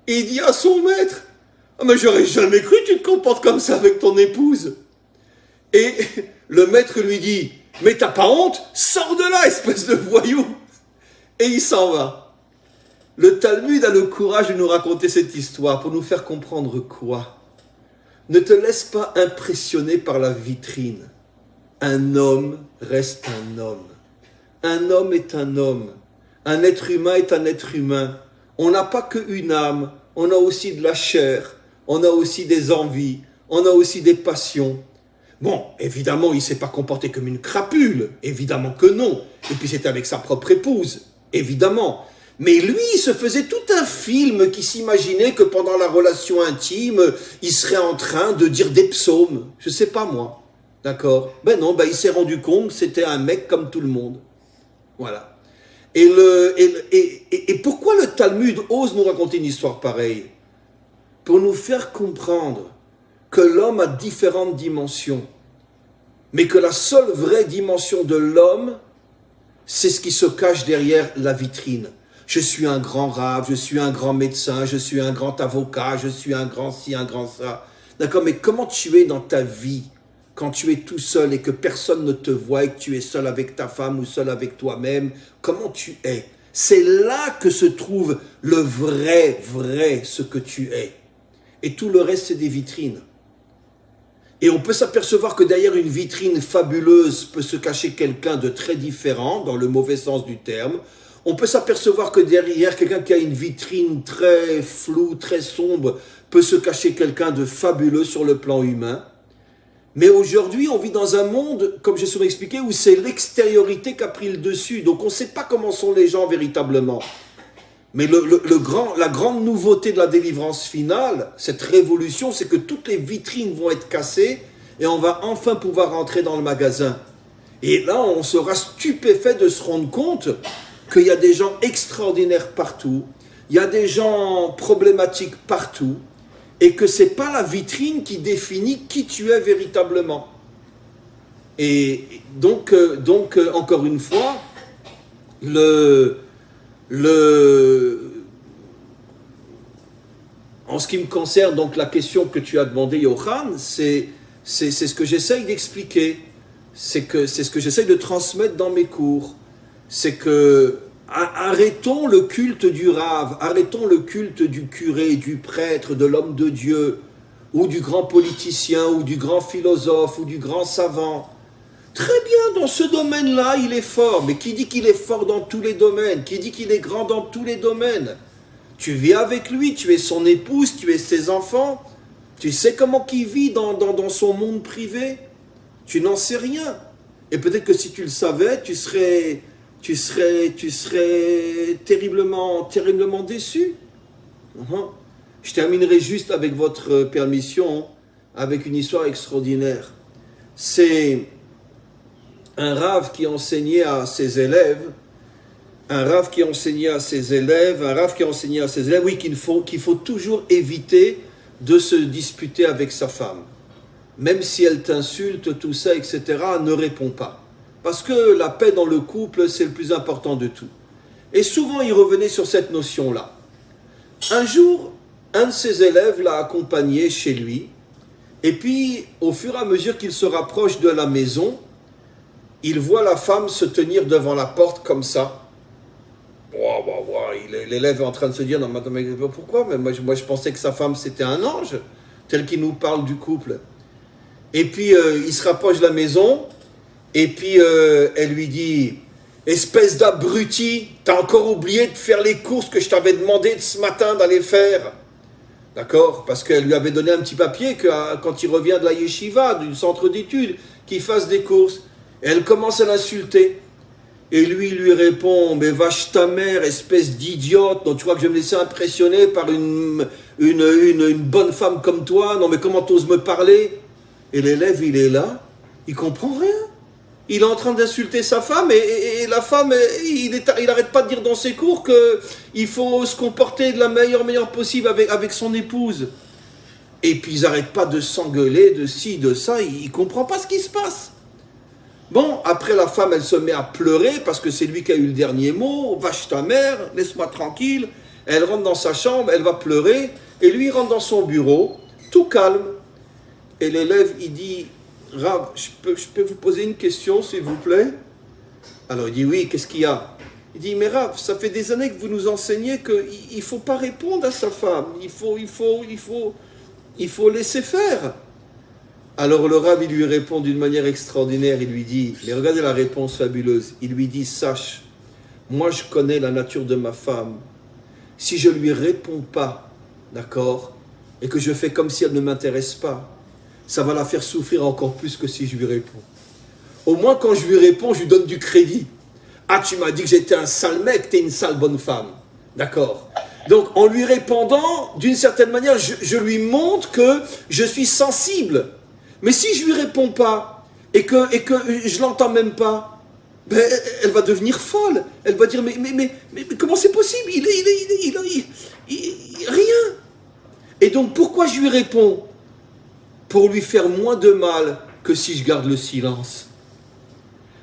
et il dit à son maître: « Ah mais j'aurais jamais cru que tu te comportes comme ça avec ton épouse. » Et le maître lui dit: « Mais t'as pas honte? Sors de là, espèce de voyou !» Et il s'en va. Le Talmud a le courage de nous raconter cette histoire pour nous faire comprendre quoi? Ne te laisse pas impressionner par la vitrine. Un homme reste un homme. Un homme est un homme. Un être humain est un être humain. On n'a pas qu'une âme, on a aussi de la chair, on a aussi des envies, on a aussi des passions. Bon, évidemment, il ne s'est pas comporté comme une crapule, évidemment que non. Et puis c'était avec sa propre épouse, évidemment. Mais lui, il se faisait tout un film qui s'imaginait que pendant la relation intime, il serait en train de dire des psaumes. Je ne sais pas moi, d'accord? Ben non, ben il s'est rendu compte que c'était un mec comme tout le monde. Voilà. Et pourquoi le Talmud ose nous raconter une histoire pareille? Pour nous faire comprendre que l'homme a différentes dimensions, mais que la seule vraie dimension de l'homme, c'est ce qui se cache derrière la vitrine. Je suis un grand rave, je suis un grand médecin, je suis un grand avocat, je suis un grand ci, un grand ça. D'accord, mais comment tu es dans ta vie quand tu es tout seul et que personne ne te voit et que tu es seul avec ta femme ou seul avec toi-même? Comment tu es? C'est là que se trouve le vrai, ce que tu es. Et tout le reste, c'est des vitrines. Et on peut s'apercevoir que derrière une vitrine fabuleuse peut se cacher quelqu'un de très différent, dans le mauvais sens du terme. On peut s'apercevoir que derrière quelqu'un qui a une vitrine très floue, très sombre, peut se cacher quelqu'un de fabuleux sur le plan humain. Mais aujourd'hui, on vit dans un monde, comme j'ai souvent expliqué, où c'est l'extériorité qui a pris le dessus. Donc on ne sait pas comment sont les gens véritablement. Mais la grande nouveauté de la délivrance finale, cette révolution, c'est que toutes les vitrines vont être cassées et on va enfin pouvoir rentrer dans le magasin. Et là, on sera stupéfait de se rendre compte qu'il y a des gens extraordinaires partout, il y a des gens problématiques partout, et que ce n'est pas la vitrine qui définit qui tu es véritablement. Et donc encore une fois, en ce qui me concerne, donc la question que tu as demandé, Johan, c'est ce que j'essaye d'expliquer, c'est ce que j'essaye de transmettre dans mes cours, c'est que arrêtons le culte du rave, arrêtons le culte du curé, du prêtre, de l'homme de Dieu, ou du grand politicien, ou du grand philosophe, ou du grand savant. Très bien, dans ce domaine-là, il est fort. Mais qui dit qu'il est fort dans tous les domaines? Qui dit qu'il est grand dans tous les domaines? Tu vis avec lui, tu es son épouse, tu es ses enfants. Tu sais comment il vit dans son monde privé? Tu n'en sais rien. Et peut-être que si tu le savais, tu serais terriblement déçu. Je terminerai juste avec votre permission, avec une histoire extraordinaire. C'est un rave qui enseignait à ses élèves, oui, qu'il faut toujours éviter de se disputer avec sa femme. Même si elle t'insulte, tout ça, etc., ne réponds pas. Parce que la paix dans le couple, c'est le plus important de tout. Et souvent, il revenait sur cette notion-là. Un jour, un de ses élèves l'a accompagné chez lui, et puis, au fur et à mesure qu'il se rapproche de la maison, il voit la femme se tenir devant la porte comme ça. L'élève est en train de se dire, non, mais pourquoi? Mais moi, je pensais que sa femme, c'était un ange, tel qu'il nous parle du couple. Et puis, il se rapproche de la maison, et puis, elle lui dit, espèce d'abruti, t'as encore oublié de faire les courses que je t'avais demandé ce matin d'aller faire. D'accord? Parce qu'elle lui avait donné un petit papier que quand il revient de la yeshiva, du centre d'études, qu'il fasse des courses. Et elle commence à l'insulter. Et lui répond, mais vache ta mère, espèce d'idiote, donc tu crois que je vais me laisser impressionner par une bonne femme comme toi? Non mais comment t'oses me parler? Et l'élève, il est là, il comprend rien. Il est en train d'insulter sa femme et la femme, il n'arrête pas de dire dans ses cours qu'il faut se comporter de la meilleure possible avec son épouse. Et puis ils n'arrêtent pas de s'engueuler, de ci, de ça, il ne comprend pas ce qui se passe. Bon, après la femme, elle se met à pleurer parce que c'est lui qui a eu le dernier mot. Vache ta mère, laisse-moi tranquille. Elle rentre dans sa chambre, elle va pleurer. Et lui, il rentre dans son bureau, tout calme. Et l'élève, il dit, Rav, je peux vous poser une question, s'il vous plaît? Alors il dit, oui, qu'est-ce qu'il y a? Il dit, mais Rav, ça fait des années que vous nous enseignez qu'il ne faut pas répondre à sa femme. Il faut laisser faire. Alors le Rav, il lui répond d'une manière extraordinaire, il lui dit, mais regardez la réponse fabuleuse, il lui dit, sache, moi je connais la nature de ma femme, si je lui réponds pas, d'accord, et que je fais comme si elle ne m'intéresse pas, ça va la faire souffrir encore plus que si je lui réponds. Au moins quand je lui réponds, je lui donne du crédit. Ah, tu m'as dit que j'étais un sale mec, t'es une sale bonne femme, d'accord. Donc en lui répondant, d'une certaine manière, je lui montre que je suis sensible. Mais si je lui réponds pas et que je l'entends même pas, ben, elle va devenir folle. Elle va dire mais comment c'est possible? Rien. Et donc pourquoi je lui réponds? Pour lui faire moins de mal que si je garde le silence.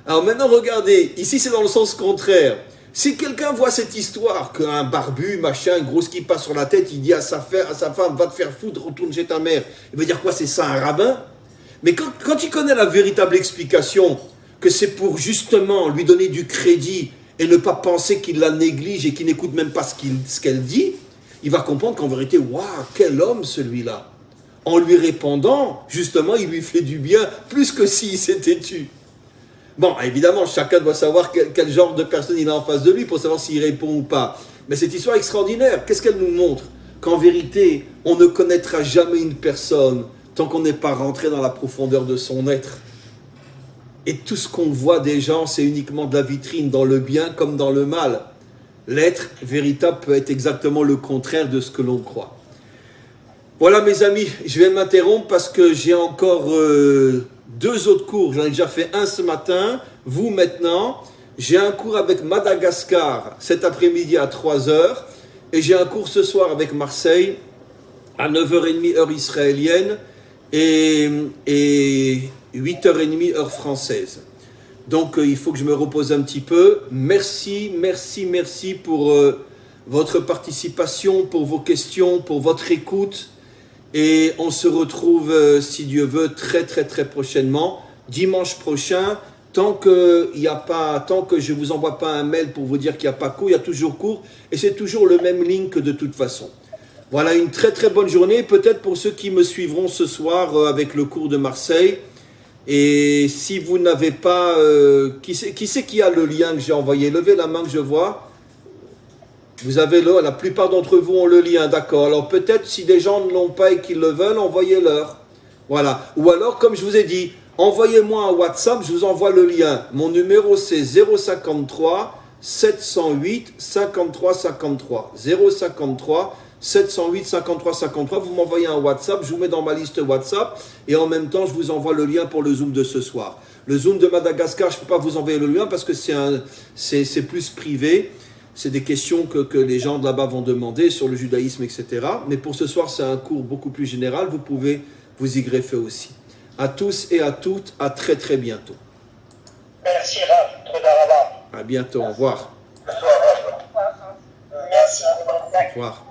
Alors maintenant regardez, ici c'est dans le sens contraire. Si quelqu'un voit cette histoire, qu'un barbu, machin, une grosse qui passe sur la tête, il dit à sa femme, va te faire foutre, retourne chez ta mère. Il va dire quoi? C'est ça un rabbin? Mais quand il connaît la véritable explication, que c'est pour justement lui donner du crédit et ne pas penser qu'il la néglige et qu'il n'écoute même pas ce qu'elle dit, il va comprendre qu'en vérité, waouh, quel homme celui-là. En lui répondant, justement, il lui fait du bien, plus que s'il s'était tu. Bon, évidemment, chacun doit savoir quel genre de personne il a en face de lui pour savoir s'il répond ou pas. Mais cette histoire extraordinaire, qu'est-ce qu'elle nous montre? Qu'en vérité, on ne connaîtra jamais une personne tant qu'on n'est pas rentré dans la profondeur de son être. Et tout ce qu'on voit des gens, c'est uniquement de la vitrine, dans le bien comme dans le mal. L'être véritable peut être exactement le contraire de ce que l'on croit. Voilà mes amis, je vais m'interrompre parce que j'ai encore 2 autres cours. J'en ai déjà fait un ce matin, vous maintenant. J'ai un cours avec Madagascar cet après-midi à 3h. Et j'ai un cours ce soir avec Marseille à 9h30 heure israélienne. Et 8h30 heure française. Donc il faut que je me repose un petit peu. Merci pour votre participation, pour vos questions, pour votre écoute. Et on se retrouve, si Dieu veut, très prochainement, dimanche prochain. Tant que je ne vous envoie pas un mail pour vous dire qu'il n'y a pas cours, il y a toujours cours. Et c'est toujours le même link de toute façon. Voilà, une très bonne journée, peut-être pour ceux qui me suivront ce soir avec le cours de Marseille. Et si vous n'avez pas... qui c'est qui a le lien que j'ai envoyé? Levez la main que je vois. Vous avez la plupart d'entre vous ont le lien, d'accord. Alors peut-être si des gens ne l'ont pas et qu'ils le veulent, envoyez-leur. Voilà. Ou alors, comme je vous ai dit, envoyez-moi un WhatsApp, je vous envoie le lien. Mon numéro c'est 053 708 53 53. 053 708 53 53. Vous m'envoyez un WhatsApp, je vous mets dans ma liste WhatsApp et en même temps je vous envoie le lien pour le Zoom de ce soir. Le Zoom de Madagascar, je ne peux pas vous envoyer le lien parce que c'est plus privé. C'est des questions que les gens de là-bas vont demander sur le judaïsme, etc. Mais pour ce soir, c'est un cours beaucoup plus général. Vous pouvez vous y greffer aussi. À tous et à toutes, à très très bientôt. Merci Rav, Todarabah. À bientôt, au revoir. Merci. Au revoir.